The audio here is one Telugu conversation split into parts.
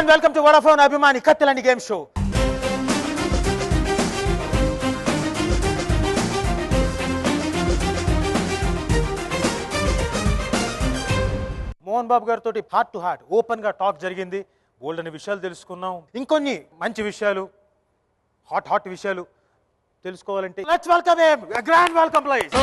and welcome to Vodafone Abhimani Kattalani Game Show. Mohan Babu గారితో హార్ట్ టు హార్ట్ ఓపెన్ గా టాక్ జరిగింది. బోల్డ్ అనే విషయాలు తెలుసుకున్నాం. ఇంకొన్ని మంచి విషయాలు, హాట్ విషయాలు తెలుసుకోవాలంటే let's welcome him. A grand welcome please.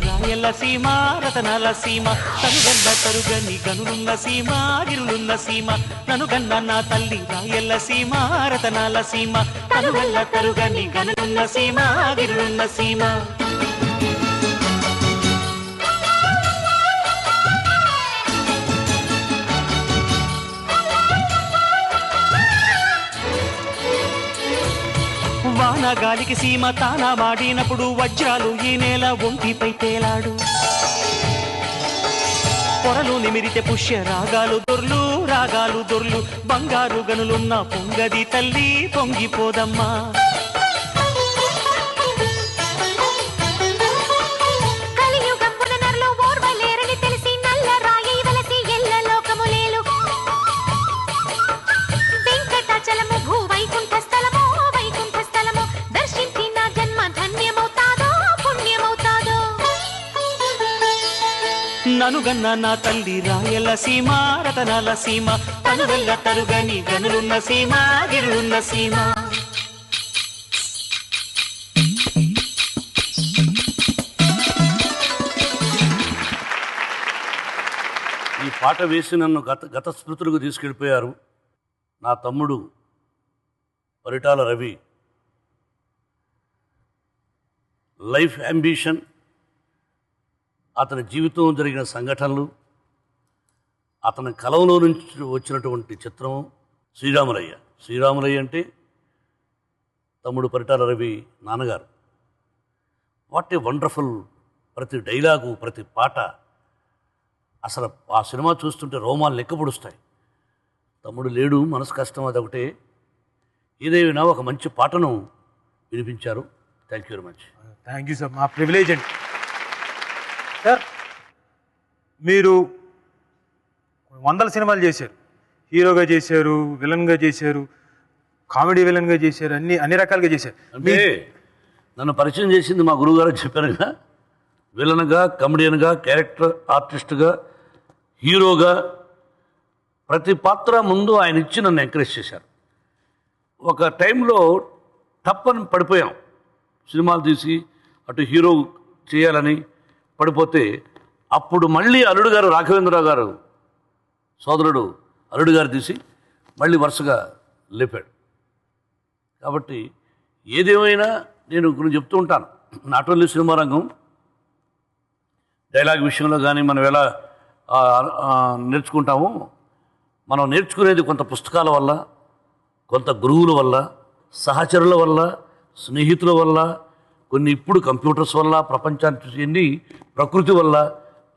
రాయల సీమ రతనాల సీమ తనుగల్ల తరుగని గనులున్న సీమ గిరులున్న సీమ ననుగన్న నా తల్లి రాయల సీమ రతనాల సీమ తనుగల్ల తరుగని గనులున్న సీమ గిరులున్న సీమ వాన గాలికి సీమ తానా మాడినప్పుడు వజ్రాలు ఈ నేల ఒంటిపై తేలాడు. పొరలు నిమిరితే పుష్య రాగాలు దొర్లు బంగారు గనులున్న పొంగది తల్లి పొంగిపోదమ్మా. ననుగన్న నా తల్లి రాయల సీమ రతనాల సీమ తనుగల్ల తరుగని గనులున్న సీమ గిరులున్న సీమ. ఈ పాట వేసి నన్ను గత స్మృతులకు తీసుకెళ్ళిపోయారు నా తమ్ముడు పరిటాల రవి. లైఫ్ అంబిషన్, అతని జీవితం జరిగిన సంఘటనలు, అతని కలంలో నుంచి వచ్చినటువంటి చిత్రం శ్రీరాములయ్య. శ్రీరాములయ్య అంటే తమ్ముడు పరిటాల రవి నాన్నగారు. What a wonderful! ప్రతి డైలాగు, ప్రతి పాట, అసలు ఆ సినిమా చూస్తుంటే రోమాలు లెక్కపొడుస్తాయి. తమ్ముడు లేడు, మనసు కష్టం, అదొకటే. ఏదేమైనా ఒక మంచి పాటను వినిపించారు. Thank you very much. Thank you sir, మా ప్రివిలేజ్ అండి. సార్, మీరు 100 సినిమాలు చేశారు. హీరోగా చేశారు, విలన్గా చేశారు, కామెడీ విలన్గా చేశారు, అన్ని రకాలుగా చేశారు. అంటే నన్ను పరిచయం చేసింది మా గురువుగారు చెప్పారుగా, విలన్గా, కమెడియన్గా, క్యారెక్టర్ ఆర్టిస్ట్గా, హీరోగా ప్రతి పాత్ర ముందు ఆయన ఇచ్చి నన్ను ఎంకరేజ్ చేశారు. ఒక టైంలో తప్పని పడిపోయాం. సినిమాలు తీసి అటు హీరో చేయాలని పడిపోతే అప్పుడు మళ్ళీ అల్లుడు గారు, రాఘవేంద్రరావు గారు సోదరుడు అల్లుడు గారు తీసి మళ్ళీ వరుసగా లేపాడు. కాబట్టి ఏదేమైనా నేను కొన్ని చెప్తూ ఉంటాను. నాట్ ఓన్లీ సినిమా రంగం, డైలాగ్ విషయంలో కానీ మనం ఎలా నేర్చుకుంటామో, మనం నేర్చుకునేది కొంత పుస్తకాల వల్ల, కొంత గురువుల వల్ల, సహచరుల వల్ల, స్నేహితుల వల్ల, కొన్ని ఇప్పుడు కంప్యూటర్స్ వల్ల, ప్రపంచాన్ని చూసి ప్రకృతి వల్ల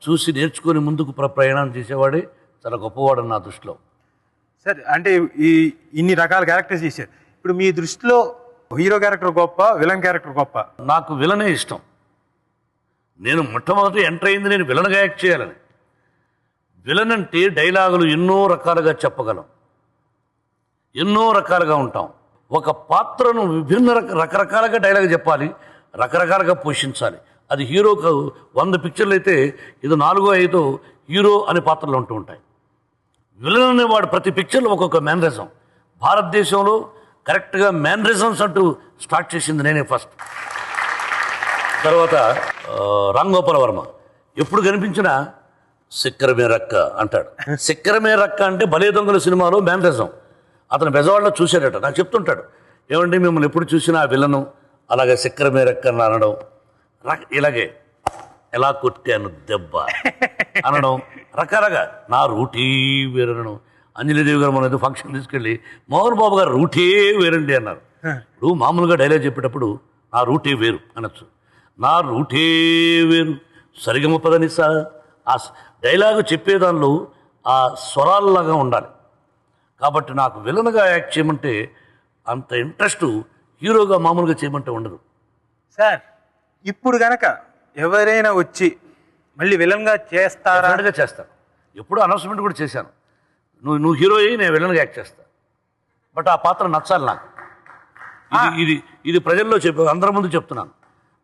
చూసి నేర్చుకొని ముందుకు ప్రయాణం చేసేవాడే చాలా గొప్పవాడు నా దృష్టిలో. సార్, అంటే ఇన్ని రకాల క్యారెక్టర్స్ చేశారు. ఇప్పుడు మీ దృష్టిలో హీరో క్యారెక్టర్ గొప్ప, విలన్ క్యారెక్టర్ గొప్ప? నాకు విలనే ఇష్టం. నేను మొట్టమొదటి ఎంటర్ అయింది నేను విలన్గా యాక్ట్ చేయాలని. విలన్ అంటే డైలాగులు ఎన్నో రకాలుగా చెప్పగలం, ఎన్నో రకాలుగా ఉంటాం. ఒక పాత్రను విభిన్న రకరకాలుగా డైలాగ్ చెప్పాలి, రకరకాలుగా పోషించాలి. అది హీరోకు 100 పిక్చర్లు అయితే ఇది 4-5 హీరో అనే పాత్రలు ఉంటూ ఉంటాయి. విలన్ అనేవాడు ప్రతి పిక్చర్లో ఒక్కొక్క మ్యానరిజం. భారతదేశంలో కరెక్ట్గా మ్యానరిజమ్స్ అంటూ స్టార్ట్ చేసింది నేనే ఫస్ట్. తర్వాత రామ్ గోపాల్ వర్మ ఎప్పుడు కనిపించినా సిక్కరమే రక్క అంటాడు. సిక్కరమే రక్క అంటే భలే దొంగల సినిమాలో మ్యానరిజం. అతను బెజవాడలో చూశాడట, నాకు చెప్తుంటాడు, ఏమంటే మిమ్మల్ని ఎప్పుడు చూసినా ఆ విలను అలాగే సిక్కరమే రక్క అనడం, ఇలాగే ఎలా కొట్టాను దెబ్బ అనడం, రకరకాల నా రూటీ వేరనడం. అంజలిదేవి గారు మన ఫంక్షన్ తీసుకెళ్ళి మోహన్ బాబు గారు రూటే వేరండి అన్నారు. ఇప్పుడు మామూలుగా డైలాగ్ చెప్పేటప్పుడు నా రూటే వేరు అనొచ్చు, నా రూటే వేరు సరిగమ పదని ఆ డైలాగు చెప్పేదానిలో ఆ స్వరాల్లాగా ఉండాలి. కాబట్టి నాకు విలన్గా యాక్ట్ చేయమంటే అంత ఇంట్రెస్ట్ హీరోగా మామూలుగా చేయమంటే ఉండదు. సార్ ఇప్పుడు గనక ఎవరైనా వచ్చి మళ్ళీ విలన్గా చేస్తారా? డెఫినెట్గా చేస్తాను. ఎప్పుడూ అనౌన్స్మెంట్ కూడా చేశాను, నువ్వు హీరో అయ్యి నేను విలన్గా యాక్ట్ చేస్తాను. బట్ ఆ పాత్ర నచ్చాలి నాకు. ఇది ప్రజల్లో అందరి ముందు చెప్తున్నాను.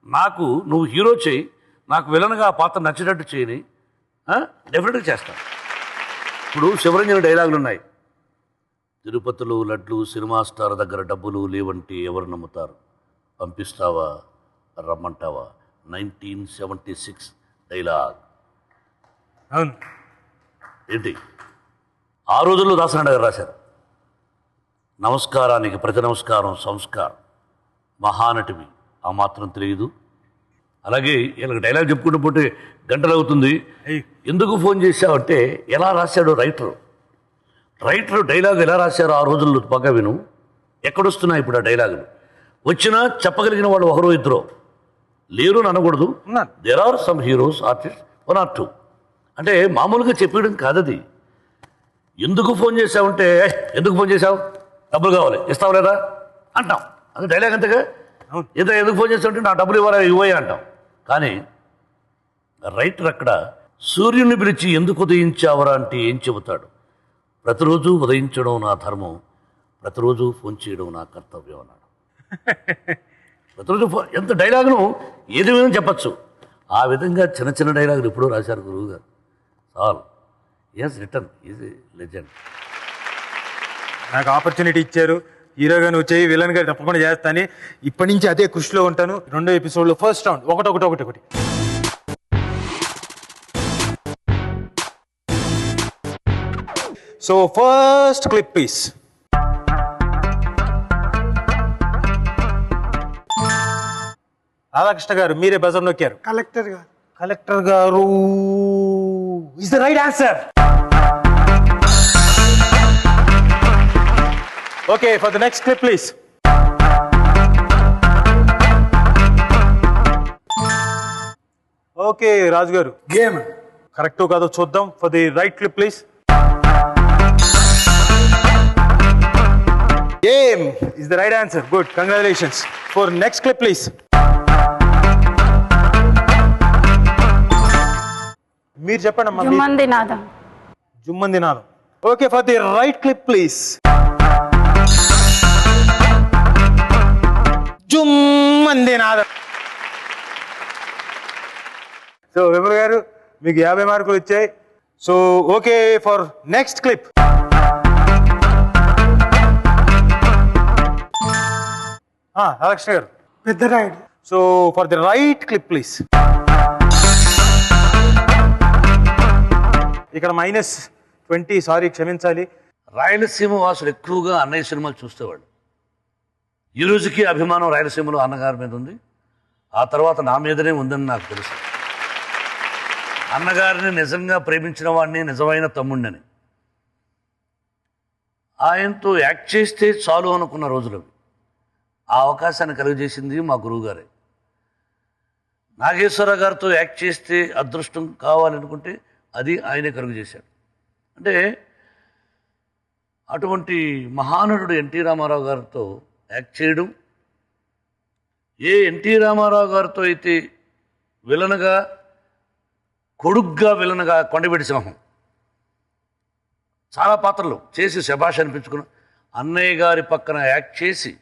నాకు నువ్వు హీరో చేయి, నాకు విలన్గా ఆ పాత్ర నచ్చేటట్టు చేయని, డెఫినెట్గా చేస్తాను. ఇప్పుడు శివరంజని డైలాగులు ఉన్నాయి. తిరుపతిలో లడ్లు సినిమా స్టార్ దగ్గర డబ్బులు లేవంటే ఎవరు నమ్ముతారు, పంపిస్తావా రమ్మంటావా, 1976 డైలాగ్. అవును, ఏంటి ఆ రోజుల్లో దాసనారాయణ గారు రాశారు. నమస్కారానికి ప్రతి నమస్కారం సంస్కారం, మహానటివి ఆ మాత్రం తెలియదు. అలాగే వీళ్ళకి డైలాగ్ చెప్పుకుంటూ పోతే గంటలు అవుతుంది. ఎందుకు ఫోన్ చేశావంటే ఎలా రాశాడు రైటర్ డైలాగ్ ఎలా రాశారో ఆ రోజుల్లో బాగా విను. ఎక్కడొస్తున్నాయి ఇప్పుడు ఆ డైలాగులు? వచ్చినా చెప్పగలిగిన వాళ్ళు ఒకరో ఇద్దరు లేరు అని అనకూడదు. There are some heroes artist 1 or 2. అంటే మామూలుగా చెప్పడం కాదది. ఎందుకు ఫోన్ చేసావంటే ఎందుకు ఫోన్ చేసావు, డబ్బులు కావాలి ఇస్తావు లేదా అంటాం. అది డైలాగ్ అంతేగా. ఎందుకు ఫోన్ చేసావంటే నా డబ్బులు ఇవ్వయా అంటాం. కానీ రైటర్ అక్కడ సూర్యుని పిలిచి ఎందుకు ఉదయించావరా అంటే ఏం చెబుతాడు? ప్రతిరోజు ఉదయించడం నా ధర్మం, ప్రతిరోజు ఫోన్ చేయడం నా కర్తవ్యం అన్నాడు. ప్రతిరోజు ఎంత డైలాగును ఏది విధంగా చెప్పచ్చు. ఆ విధంగా చిన్న చిన్న డైలాగులు ఎప్పుడో రాశారు గురువు గారు. All is return is legend. నాకు ఆపర్చునిటీ ఇచ్చారు, హీరోగా నువ్వు చేయి, విలన్గా తప్పకుండా చేస్తాను. ఇప్పటి నుంచి అదే కృషిలో ఉంటాను. 2వ ఎపిసోడ్లో ఫస్ట్ రౌండ్ ఒకటి. So first clip please. Radhakrishna garu మీరే బజర్ నొక్కారు. Collector garu is the right answer. Okay, for the next clip please. Okay Raju garu, game కరెక్టో కాదో చూద్దాం. For the right clip please. Game is the right answer. Good. Congratulations. For next clip, please. మీరు చెప్పండి అమ్మా. జుమ్మంది నాదం. Okay, for the right clip, please. జుమ్మంది Naadam. So Vimal గారు మీకు 50 మార్కులు వచ్చాయి. So okay, for next clip. Radhakrishna గారు పెద్ద right. So for the right clip please. ఇక్కడ -20, సారీ క్షమించాలి. రాయలసీమ వాసులు ఎక్కువగా అన్నయ్య సినిమాలు చూసేవాళ్ళు. ఈ రోజుకి అభిమానం రాయలసీమలో అన్నగారి మీద ఉంది. ఆ తర్వాత నా మీదనే ఉందని నాకు తెలుసు. అన్నగారిని నిజంగా ప్రేమించిన వాడిని, నిజమైన తమ్ముడిని. ఆయనతో యాక్ట్ చేస్తే చాలు అనుకున్న రోజులు. ఆ అవకాశాన్ని కలుగజేసింది మా గురువుగారే. నాగేశ్వరరావు గారితో యాక్ట్ చేస్తే అదృష్టం కావాలనుకుంటే అది ఆయనే కలుగజేశాడు. అంటే అటువంటి మహానటుడు ఎన్టీ రామారావు గారితో యాక్ట్ చేయడం, ఎన్టీ రామారావు గారితో అయితే విలన్గా, కొడుగ్గా విలన్గా కొండవీటి సింహం చాలా పాత్రలు చేసి శభాష్ అనిపించుకున్న, అన్నయ్య గారి పక్కన యాక్ట్ చేసి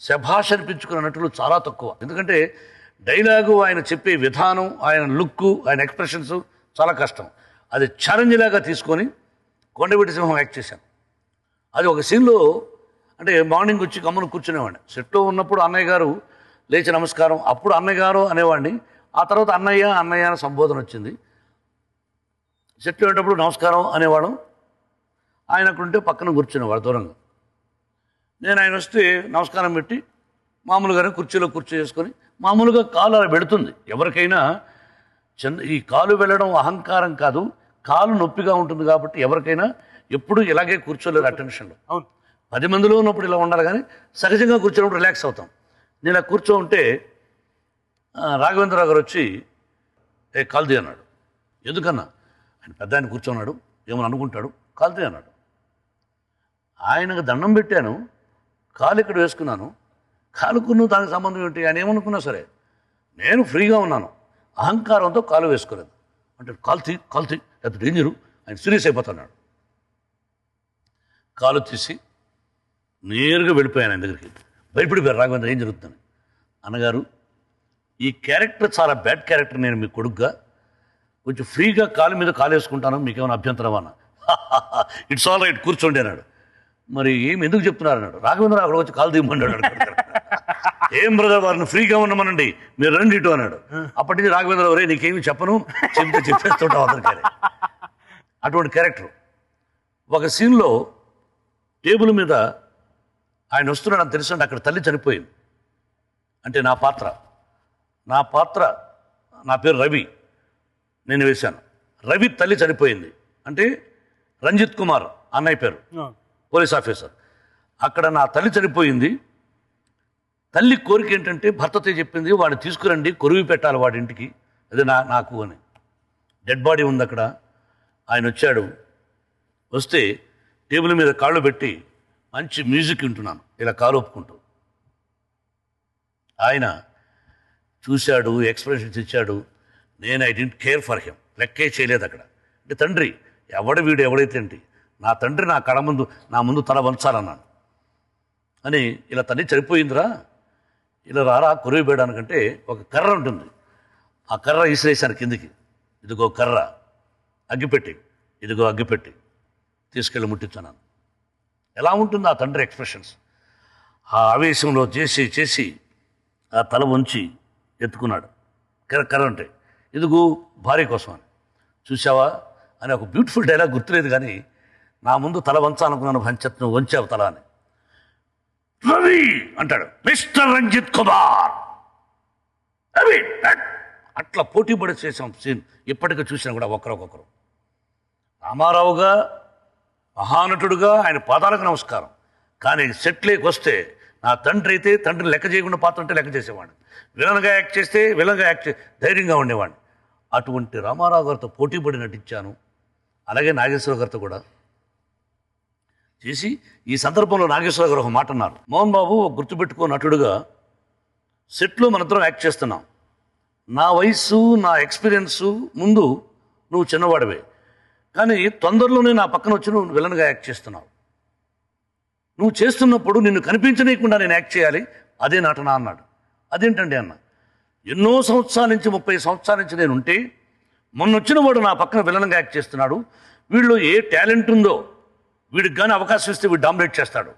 శభాష్ అనిపించుకున్న నటులు చాలా తక్కువ. ఎందుకంటే డైలాగు, ఆయన చెప్పే విధానం, ఆయన లుక్కు, ఆయన ఎక్స్ప్రెషన్స్ చాలా కష్టం. అది ఛాలెంజ్ లాగా తీసుకొని కొండవీటి సింహం యాక్ట్ చేశాను. అది ఒక సీన్లో అంటే మార్నింగ్ వచ్చి గమ్మున కూర్చునేవాడిని. సెట్లో ఉన్నప్పుడు అన్నయ్య గారు లేచి నమస్కారం, అప్పుడు అన్నయ్య గారు అనేవాడిని. ఆ తర్వాత అన్నయ్య అన్నయ్య అని సంబోధన వచ్చింది. సెట్లో ఉండేటప్పుడు నమస్కారం అనేవాడు. ఆయన అక్కడుంటే పక్కన కూర్చునేవాడు దూరంగా. నేను ఆయన వస్తే నమస్కారం పెట్టి మామూలుగానే కుర్చీలో కూర్చో చేసుకొని మామూలుగా కాలు అలా పెడుతుంది. ఎవరికైనా ఈ కాలు వెళ్ళడం అహంకారం కాదు, కాలు నొప్పిగా ఉంటుంది. కాబట్టి ఎవరికైనా ఎప్పుడు ఇలాగే కూర్చోలేరు అటెన్షన్లో. 10 మందిలో ఉన్నప్పుడు ఇలా ఉండాలి, కానీ సహజంగా కూర్చోనప్పుడు రిలాక్స్ అవుతాం. నేను ఇలా కూర్చో ఉంటే రాఘవేంద్రరావు గారు వచ్చి కాల్తీ అన్నాడు. ఎందుకన్నా? ఆయన పెద్ద ఆయన కూర్చోన్నాడు, ఏమని అనుకుంటాడు, కాల్తీ అన్నాడు. ఆయనకు దండం పెట్టాను, కాలు ఇక్కడ వేసుకున్నాను, కాలుకును దానికి సంబంధం ఏంటి? ఆయన ఏమనుకున్నా సరే నేను ఫ్రీగా ఉన్నాను, అహంకారంతో కాలు వేసుకోలేదు. అంటే కాలు తీ అది డేంజరు, ఆయన సీరియస్ అయిపోతున్నాడు. కాలు తీసి నేరుగా వెళ్ళిపోయాను ఆయన దగ్గరికి. భయపడిపోయారు రాఘవేంద్ర, ఏం జరుగుతుందని. అన్నగారు, ఈ క్యారెక్టర్ చాలా బ్యాడ్ క్యారెక్టర్, నేను మీ కొడుకుగా కొంచెం ఫ్రీగా కాలు మీద కాలు వేసుకుంటాను, మీకేమైనా అభ్యంతరం అన్న. ఇట్స్ ఆల్ రైట్, కూర్చోండి అన్నాడు. మరి ఎందుకు చెప్తున్నారు అన్నాడు. రాఘవేంద్ర అక్కడ వచ్చి కాలు తీయమన్నాడు. ఏం బ్రదర్, వారిని ఫ్రీగా ఉండమనండి, మీరు రండి ఇటు అన్నాడు. అప్పటి నుంచి రాఘవేంద్ర వరే నీకేమి చెప్పను, చెప్పేస్తుంటావు అందరికీ. అటువంటి క్యారెక్టర్. ఒక సీన్లో టేబుల్ మీద ఆయన వస్తున్నాడు అని తెలుసు, అక్కడ తల్లి చనిపోయింది. అంటే నా పాత్ర నా పేరు రవి, నేను వేశాను. రవి తల్లి చనిపోయింది అంటే రంజిత్ కుమార్ అన్నయ్య పేరు, పోలీస్ ఆఫీసర్. అక్కడ నా తల్లి చనిపోయింది. తల్లి కోరిక ఏంటంటే భర్తతో చెప్పింది, వాడిని తీసుకురండి, కొరివి పెట్టాలి వాడి ఇంటికి, అది నాకు అని. డెడ్ బాడీ ఉంది అక్కడ. ఆయన వచ్చాడు. వస్తే టేబుల్ మీద కాళ్ళు పెట్టి మంచి మ్యూజిక్ వింటున్నాను, ఇలా కాలు ఒప్పుకుంటూ. ఆయన చూశాడు, ఎక్స్ప్రెషన్స్ ఇచ్చాడు. నేను I don't care for him, లెక్కే చేయలేదు అక్కడ. అంటే తండ్రి వీడు ఎవడైతే ఏంటి, నా తండ్రి నా కళ ముందు నా ముందు తల వంచాలన్నాను అని. ఇలా తల్లి చనిపోయిందిరా, ఇలా రారా కొరివి వేయడానికంటే ఒక కర్ర ఉంటుంది, ఆ కర్ర ఇసిరేసాను కిందికి. ఇదిగో కర్ర, అగ్గిపెట్టి, ఇదిగో అగ్గిపెట్టి, తీసుకెళ్ళి ముట్టించాను. ఎలా ఉంటుంది ఆ తండ్రి ఎక్స్ప్రెషన్స్. ఆ ఆవేశంలో చేసి ఆ తల వంచి ఎత్తుకున్నాడు. కర్ర అంటే ఇదిగో భార్య కోసం అని. చూసావా అని ఒక బ్యూటిఫుల్ డైలాగ్ గుర్తులేదు, కానీ నా ముందు తల వంచాలనుకున్నాను, పంచత్ను వంచావు తల అని. రవి అంటాడు, మిస్టర్ రంజిత్ కుమార్ రవి. అట్లా పోటీ పడి చేసాం సీన్. ఇప్పటికీ చూసినా కూడా ఒకరొకరు. రామారావుగా మహానటుడుగా ఆయన పాదాలకు నమస్కారం. కానీ సెట్లేకి వస్తే నా తండ్రి అయితే తండ్రిని లెక్క చేయకుండా పాత్ర అంటే లెక్క చేసేవాడిని, విలన్గా యాక్ట్ చేస్తే విలన్గా యాక్ట్ ధైర్యంగా ఉండేవాడిని. అటువంటి రామారావు గారితో పోటీ పడి నటించాను. అలాగే నాగేశ్వర గారితో కూడా చేసి, ఈ సందర్భంలో నాగేశ్వర గారు ఒక మాట అన్నారు, మోహన్ బాబు గుర్తుపెట్టుకో, నటుడుగా సెట్లో మనిద్దరం యాక్ట్ చేస్తున్నాం, నా వయస్సు నా ఎక్స్పీరియన్సు ముందు నువ్వు చిన్నవాడివే, కానీ తొందరలోనే నా పక్కన వచ్చి నువ్వు విలన్గా యాక్ట్ చేస్తున్నావు. నువ్వు చేస్తున్నప్పుడు నిన్ను కనిపించనీయకుండా నేను యాక్ట్ చేయాలి, అదే నటన అన్నాడు. అదేంటండి అన్న, ఎన్నో సంవత్సరాల నుంచి 30 సంవత్సరాల నుంచి నేను ఉంటే మొన్న వచ్చిన వాడు నా పక్కన విలన్గా యాక్ట్ చేస్తున్నాడు, వీళ్ళు ఏ టాలెంట్ ఉందో వీడికి కానీ అవకాశం ఇస్తే వీడు డామినేట్ చేస్తాడు.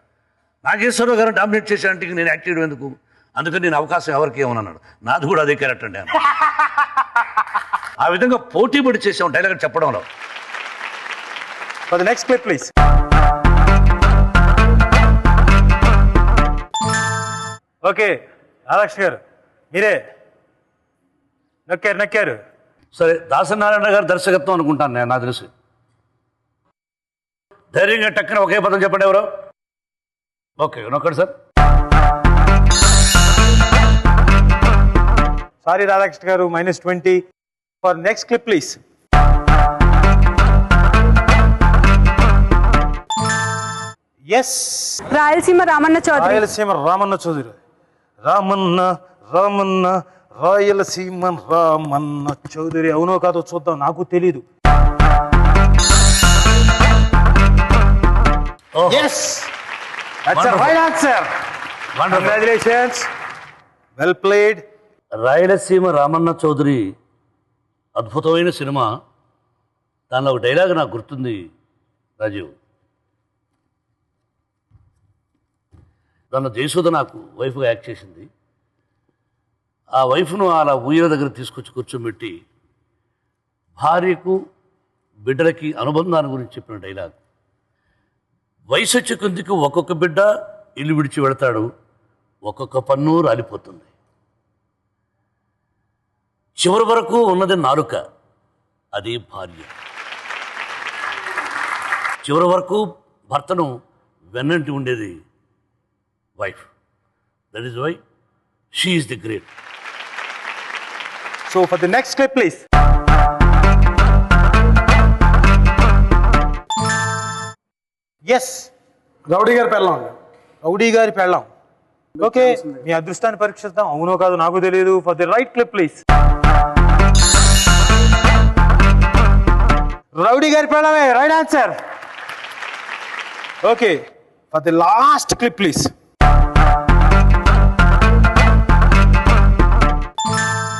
నాగేశ్వరరావు గారు డామినేట్ చేసేంటికి నేను యాక్ట్ చేయడం ఎందుకు, అందుకని నేను అవకాశం ఎవరికి ఏమన్నాడు. నాది కూడా అదే క్యారెక్టర్ అండి అన్న. ఆ విధంగా పోటీ పడి చేసాం డైలాగ్ చెప్పడంలో. For the next clip, please. Okay, Radhakrishna garu మీరే నక్కారు. సరే, దాసనారాయణ గారు దర్శకత్వం అనుకుంటాను నేను, నాకు తెలుసు. ధైర్యంగా టక్కన ఒకే పదం చెప్పండి ఎవరో. ఓకే, నొక్కండి సార్. సారీ రాధాకృష్ణ గారు, -20. For next clip please. Yes, Rayalaseema Ramanna Chowdary. Rayalaseema Ramanna Chowdary. Ramanna Rayalaseema Ramanna Chowdary. అవునో కాదో చూద్దాం, నాకు తెలీదు. Yes, that's the right answer. Congratulations, well played. Rayalaseema Ramanna Chowdary అద్భుతమైన సినిమా. దానిలో ఒక డైలాగ్ నాకు గుర్తుంది రాజీవ్. దానిలో జయసుధ నాకు వైఫ్గా యాక్ట్ చేసింది. ఆ వైఫ్ను అలా ఊయల దగ్గర తీసుకొచ్చి కూర్చోబెట్టి భార్యకు బిడ్డలకి అనుబంధాన్ని గురించి చెప్పిన డైలాగ్. వయసు వచ్చే కొద్దికి ఒక్కొక్క బిడ్డ ఇల్లు విడిచి వెళతాడు, ఒక్కొక్క పన్ను రాలిపోతుంది. చివరి వరకు ఉన్నది నాలుక, అది భార్య. చివరి వరకు భర్తను వెన్నంటి ఉండేది wife. That is why she is the great. So for the next clip please. Yes, Rowdy గారి పెళ్ళం. రౌడీ గారి పెళ్ళాం. ఓకే, మీ అదృష్టాన్ని పరీక్షిద్దాం. అవునో కాదు నాకు తెలియదు. For the right clip please. Rowdy గారి పెళ్ళమే right answer. Okay, for the last clip please.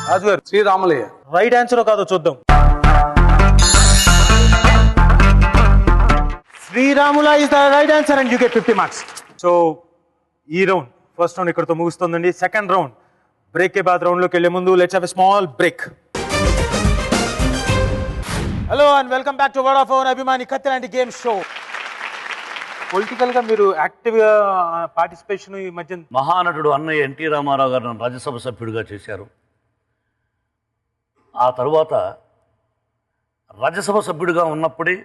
Raju garu, Sriramulayya. Right answer కాదో చూద్దాం. Sriramula is the right answer and you get 50 marks. So ఈ రౌండ్ ఫస్ట్ రౌండ్ ఇక్కడతో ముగుస్తుందండి. సెకండ్ రౌండ్ బ్రేక్ కే బాద్ రౌండ్ లోకి వెళ్లే ముందు let's have a small break. Hello and welcome back to Vodafone అభిమాని కత్తిలాంటి గేమ్ షో. పొలిటికల్ గా మీరు యాక్టివ్ గా పార్టిసిపేషన్ ఈ మధ్య. మహానటుడు అన్నయ్య ఎన్టీ రామారావు గారు నన్ను రాజ్యసభ సభ్యుడిగా చేశారు. ఆ తరువాత రాజ్యసభ సభ్యుడిగా ఉన్నప్పుడే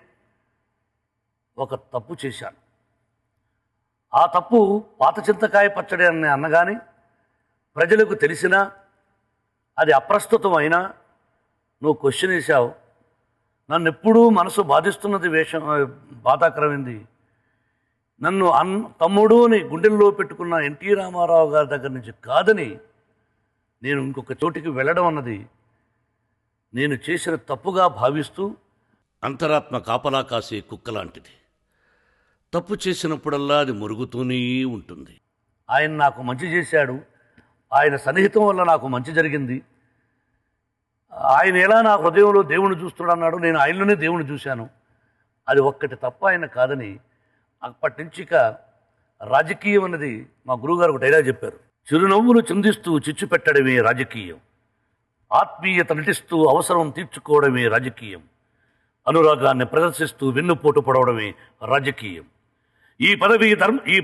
ఒక తప్పు చేశాను. ఆ తప్పు పాత చింతకాయ పచ్చడి అని అన్నగాని ప్రజలకు తెలిసినా అది అప్రస్తుతం అయినా నువ్వు క్వశ్చన్ వేశావు. నన్ను ఎప్పుడూ మనసు బాధిస్తున్నది బాధాకరమైంది. నన్ను తమ్ముడు అని గుండెల్లో పెట్టుకున్న ఎన్టీ రామారావు గారి దగ్గర నుంచి కాదని నేను ఇంకొక చోటికి వెళ్ళడం అన్నది నేను చేసిన తప్పుగా భావిస్తూ, అంతరాత్మ కాపలా కాసే కుక్కలాంటిది. తప్పు చేసినప్పుడల్లా అది మురుగుతూనే ఉంటుంది. ఆయన నాకు మంచి చేశాడు. ఆయన సన్నిహితం వల్ల నాకు మంచి జరిగింది. ఆయన ఎలా నా హృదయంలో దేవుని చూస్తున్నాడు అన్నాడు, నేను ఆయనలోనే దేవుని చూశాను. అది ఒక్కటి తప్ప ఆయన కాదని అప్పటి నుంచి ఇక రాజకీయం అన్నది మా గురువుగారు ఒక డైలాగ్ చెప్పారు. చిరునవ్వులు చిందిస్తూ చిచ్చు పెట్టడమే రాజకీయం, ఆత్మీయత నటిస్తూ అవసరం తీర్చుకోవడమే రాజకీయం, అనురాగాన్ని ప్రదర్శిస్తూ వెన్నుపోటు పడవడమే రాజకీయం, ఈ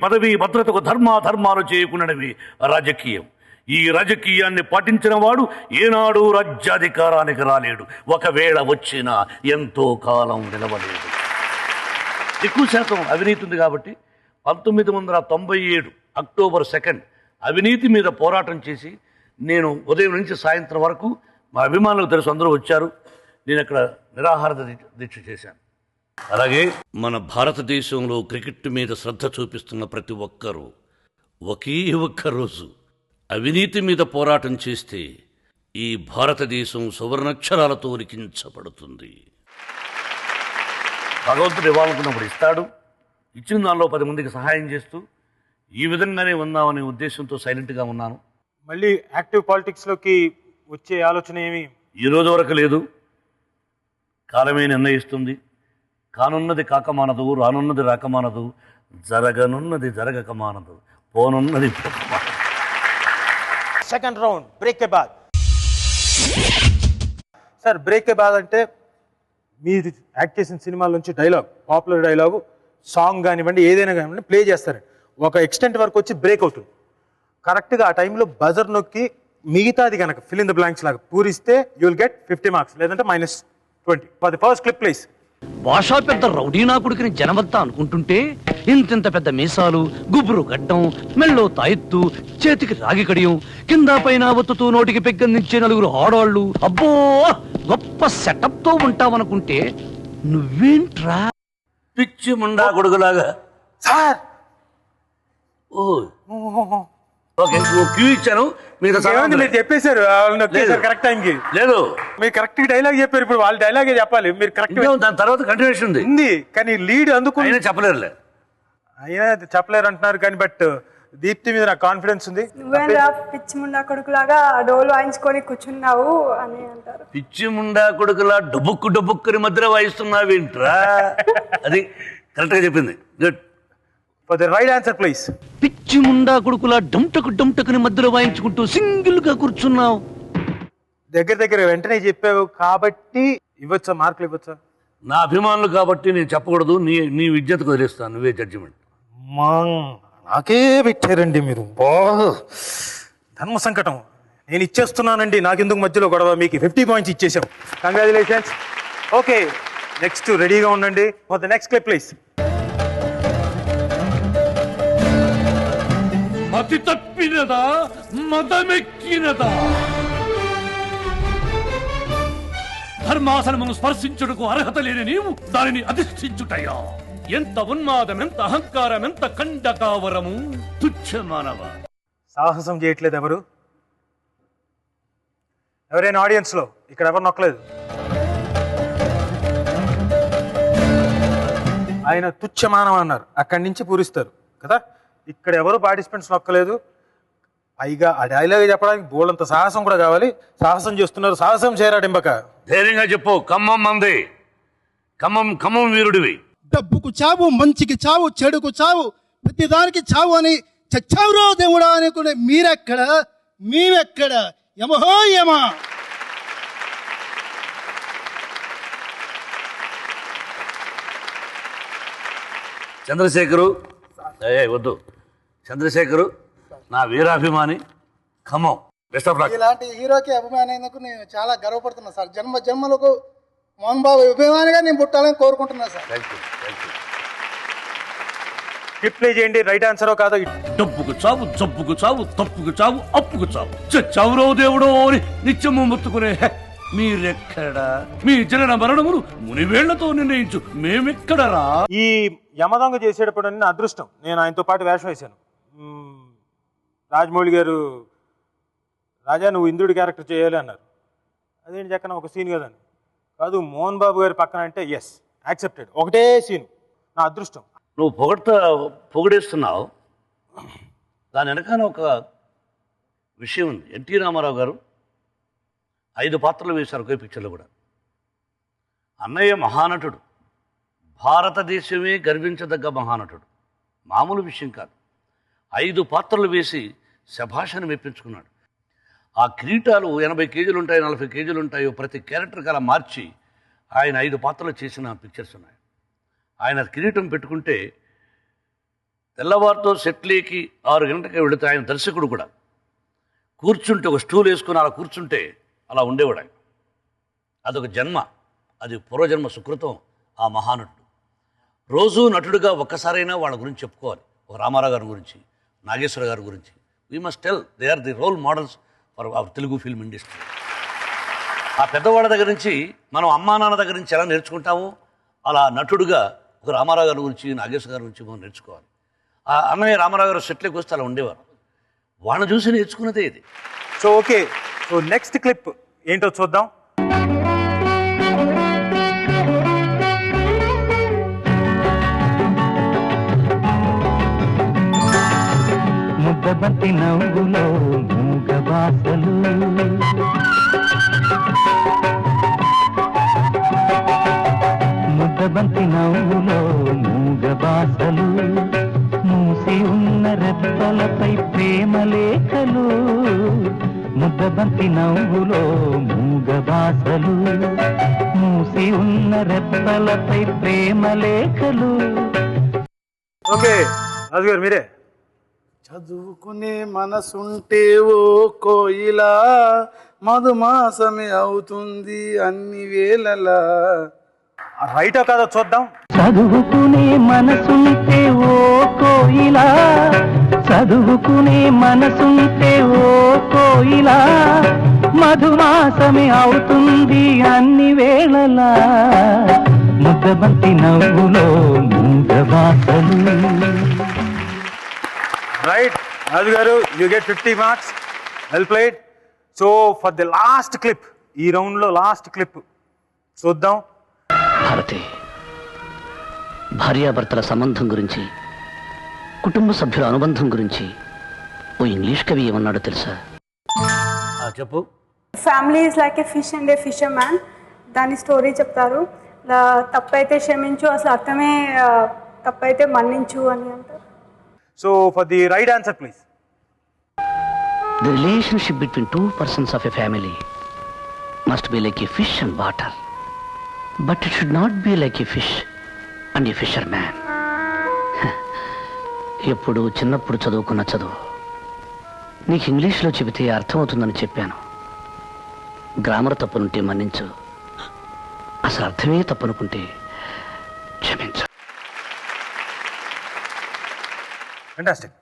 పదవి భద్రతకు ధర్మాలు చేయకుండడమే రాజకీయం. ఈ రాజకీయాన్ని పాటించిన వాడు ఏనాడు రాజ్యాధికారానికి రాలేడు, ఒకవేళ వచ్చినా ఎంతో కాలం నిలవలేడు. ఎక్కువ శాతం అవినీతి ఉంది కాబట్టి 1997 అక్టోబర్ 2 అవినీతి మీద పోరాటం చేసి నేను ఉదయం నుంచి సాయంత్రం వరకు, మా అభిమానులకు తెలుసు అందరూ వచ్చారు, నేను అక్కడ నిరాహార దీక్ష చేశాను. అలాగే మన భారతదేశంలో క్రికెట్ మీద శ్రద్ధ చూపిస్తున్న ప్రతి ఒక్కరూ ఒకే ఒక్క రోజు అవినీతి మీద పోరాటం చేస్తే ఈ భారతదేశం సువర్ణాక్షరాలతో లిఖించబడుతుంది. భగవంతుడు ఇవ్వాలనుకున్నప్పుడు ఇస్తాడు. ఇచ్చిన దానిలో 10 మందికి సహాయం చేస్తూ ఈ విధంగానే ఉందామనే ఉద్దేశంతో సైలెంట్గా ఉన్నాను. మళ్ళీ యాక్టివ్ పాలిటిక్స్లోకి వచ్చే ఆలోచన ఏమి ఈ రోజు వరకు లేదు. కాలమే నిర్ణయిస్తుంది. కానున్నది కాకమానదు, రానున్నది రాకమానదు, జరగనున్నది జరగకమానదు, పోనున్నది పోకమానదు. సెకండ్ రౌండ్ బ్రేక్ కే బాద్. సార్, బ్రేక్ కే బాద్ అంటే మీరు యాక్ట్ చేసిన సినిమాల నుంచి డైలాగ్, పాపులర్ డైలాగు, సాంగ్ కానివ్వండి, ఏదైనా కానివ్వండి ప్లే చేస్తారు. ఒక ఎక్స్టెంట్ వరకు వచ్చి బ్రేక్ అవుతుంది. కరెక్ట్గా ఆ టైంలో బజర్ నొక్కి మిగతాది కనుక ఫిల్ ఇన్ ద బ్లాంక్స్ లాగా పూరిస్తే యూ విల్ గెట్ 50 మార్క్స్, లేదంటే -20. For the first clip please. భాషా పెద్ద రౌడీ నా కొడుకుని జనమంతా అనుకుంటుంటే ఇంతింత పెద్ద మీసాలు, గుబురు గడ్డం, మెళ్ళో తాయెత్తు, చేతికి రాగి కడియం, కింద పైన ఒత్తుతూ నోటికి పెగ్గందించే 4 ఆడవాళ్ళు, అబ్బో గొప్ప సెటప్ తో ఉంటావనుకుంటే నువ్వేంట్రా పిచ్చి ముండా కొడుకులాగా. సార్, ఓకే, క్యూ ఇచ్చాను. మీరు చెప్పేశారు కరెక్ట్ టైంకి. లేదు, మీరు కరెక్ట్ డైలాగ్ చెప్పారు. ఇప్పుడు వాళ్ళ డైలాగే చెప్పాలి. మీరు కరెక్ట్, దాని తర్వాత కంటిన్యూషన్ ఉంది కానీ లీడ్ అందుకు చెప్పలేరులే. అయినా చెప్పలేరు అంటున్నారు కానీ, బట్ దీప్తి మీద నాకు కాన్ఫిడెన్స్ ఉంది. నువ్వేంరా పిచ్చి ముండా కొడుకులాగా డోలు వాయించుకొని కూర్చున్నావు అని అంటారు. పిచ్చి ముండా కొడుకులా డొబుక్కుని మధ్యలో వాయిస్తున్నావేంట్రా? అది కరెక్ట్ గా చెప్పింది. Good. For the right answer please. పిచ్చి ముండా కొడుకులా డొంటకుని మధ్యలో వాయించుకుంటూ సింగిల్ గా కూర్చున్నావు. దగ్గర వెంటనే చెప్పావు కాబట్టి ఇవ్వచ్చా, మార్కులు ఇవ్వచ్చా? నా అభిమానులు కాబట్టి నేను చెప్పకూడదు. నీ విద్యతకు వదిలేస్తాను, నువ్వే జడ్జిమెంట్. నాకే పెట్టారండి మీరు. ధర్మ సంకటం. నేను ఇచ్చేస్తున్నానండి, నాకెందుకు మధ్యలో గొడవ? మీకు 50 పాయింట్స్ ఇచ్చేసాం. కంగ్రాచులేషన్స్. ఓకే, నెక్స్ట్ రెడీగా ఉండండి for the next clip please. మతి తప్పినదా, మదమెక్కినదా, ధర్మాసనమును స్పర్శించుటకు అర్హత లేని నీవు దానిని అధిష్ఠించుటయా? ఎంత ఉన్మాదం, ఎంత అహంకారం, ఎంత కండకావరము! తుచ్చ మానవ! సాహసం చేయట్లేదు ఎవరు? ఎవరైనా ఆడియన్స్లో ఇక్కడ ఎవరు నొక్కలేదు? ఆయన తుచ్చమానం అన్నారు, అక్కడి నుంచి పూరిస్తారు కదా. ఇక్కడ ఎవరు పార్టిసిపెంట్స్ నొక్కలేదు. పైగా ఆ డైలాగ్ చెప్పడానికి బోల్డంత సాహసం కూడా కావాలి. సాహసం చేస్తున్నారు, సాహసం చేయరా డింబక. ధైర్యంగా చెప్పు, ఖమ్మం మంది, ఖమ్మం ఖమ్మం వీరుడివి. డబ్బుకు చావు, మంచికి చావు, చెడుకు చావు, ప్రతిదానికి చావు అని చచ్చావురో దేవుడా అనుకునే మీరెక్కడ, మేమెక్కడ? యమహో యమ! చంద్రశేఖరు, వద్దు, చంద్రశేఖరు నా వీరాభిమాని, ఖమ్మం. Best of luck. ఇలాంటి హీరోకి అభిమాని అయినందుకు నేను చాలా గర్వపడుతున్నా సార్. జన్మలకు మోహన్ బాబు అభిమానిగా నేను పుట్టాలని కోరుకుంటున్నా sir. Thank you, thank you. Clip play చేయండి, రైట్ ఆన్సరో కాదో. డబ్బుకు చావు, జబ్బుకు చావు, తప్పుకు చావు, అప్పుకు చావు, చచ్చావురో దేవుడో అని నిత్యము మొత్తుకునే మీరెక్కడా? మీ జనన మరణములు మునివేళ్లతో నిర్ణయించు మేమెక్కడరా? ఈ యమదొంగ చేసేటప్పుడు నా అదృష్టం, నేను ఆయనతో పాటు వేషం వేశాను. రాజమౌళి గారు, రాజా నువ్వు ఇంద్రుడి క్యారెక్టర్ చేయాలి అన్నారు. అదేంటి చక్కన ఒక సీన్ కదని కాదు, మోహన్ బాబు గారి పక్కన అంటే ఎస్ యాక్సెప్టెడ్, ఒకటే సీన్. నా అదృష్టం. నువ్వు పొగడేస్తున్నావు, దాని వెనకాల ఒక విషయం ఉంది. ఎన్టీ రామారావు గారు 5 పాత్రలు వేశారు ఒకే పిక్చర్లో కూడా. అన్నయ్య మహానటుడు, భారతదేశమే గర్వించదగ్గ మహానటుడు, మామూలు విషయం కాదు. 5 పాత్రలు వేసి శభాషను మెప్పించుకున్నాడు. ఆ కిరీటాలు 80 కేజీలు ఉంటాయి, 40 కేజీలు ఉంటాయో, ప్రతి క్యారెక్టర్కి అలా మార్చి ఆయన 5 పాత్రలు చేసిన పిక్చర్స్ ఉన్నాయి. ఆయన కిరీటం పెట్టుకుంటే తెల్లవారితో సెట్లేకి 6 గంటలకి వెళితే ఆయన దర్శకుడు కూడా కూర్చుంటే, ఒక స్టూల్ వేసుకుని అలా కూర్చుంటే అలా ఉండేవాడు ఆయన. అదొక జన్మ, అది పూర్వజన్మ సుకృతం. ఆ మహానటుడు రోజు నటుడుగా ఒక్కసారైనా వాళ్ళ గురించి చెప్పుకోవాలి. ఒక రామారావు గారి గురించి, నాగేశ్వర గారి గురించి. We must tell, they are the role models for our Telugu film industry. ఆ పెద్దవాళ్ళ దగ్గర నుంచి మనం అమ్మా నాన్న దగ్గర నుంచి ఎలా నేర్చుకుంటామో, అలా నటుడుగా ఒక రామారావు గారి గురించి, నాగేశ్వర గారి గురించి మనం నేర్చుకోవాలి. ఆ అన్నయ్య రామారావు గారు సెట్లోకి వస్తే అలా ఉండేవారు. వాళ్ళని చూసి నేర్చుకున్నదే ఇది. So okay, so next clip ఏంటో చూద్దాం. ముద్దబంతి నవ్వులో మూగ బాసలు, ముద్దబంతి నవ్వులో మూగ బాసలు, మూసి ఉన్న రెప్పలపై ప్రేమ లేఖలు, ముద్దబంతి నవ్వులో మూగ బాసలు, మూసి ఉన్న రెప్పలపై ప్రేమ లేఖలు. ఓకే రాజు గారు మీరే. చదువుకునే మనసుంటే ఓ కోయిలా, మధుమాసమే అవుతుంది అన్ని వేళలా. రైటో కాదో చూద్దాం. చదువుకునే మనసుంటే ఓ కోయిలా, చదువుకునే మనసుంటే ఓ కోయిలా, మధుమాసమే అవుతుంది అన్ని వేళలా, ముద్దబంతి నవ్వులో మూగ బాసలు. రైట్ రాజు గారు, you get 50 marks. Well played. So for the last clip, ఈ రౌండ్లో లాస్ట్ క్లిప్ చూద్దాం. భారతి, భార్యాభర్తల సంబంధం గురించి, కుటుంబ సభ్యుల అనుబంధం గురించి ఓ ఇంగ్లీష్ కవి ఏమన్నాడో తెలుసా? చెప్పు. Family is like A fish and A fissure man. దాని స్టోరీ చెప్తారు. తప్పైతే క్షమించు, అసలు అర్థమే తప్పైతే మన్నించు అని అంటారు. So for the right answer please. The relationship between two persons of a family must be like a fish and water, but it should not be like a fish and a fisherman. ఎప్పుడు చిన్నప్పుడు చదువుకున్న చదువు నీకు ఇంగ్లీష్లో చెబితే అర్థమవుతుందని చెప్పాను. గ్రామర్ తప్పునుంటే మన్నించు, అసలు అర్థమే తప్పనుకుంటే క్షమించు. Fantastic.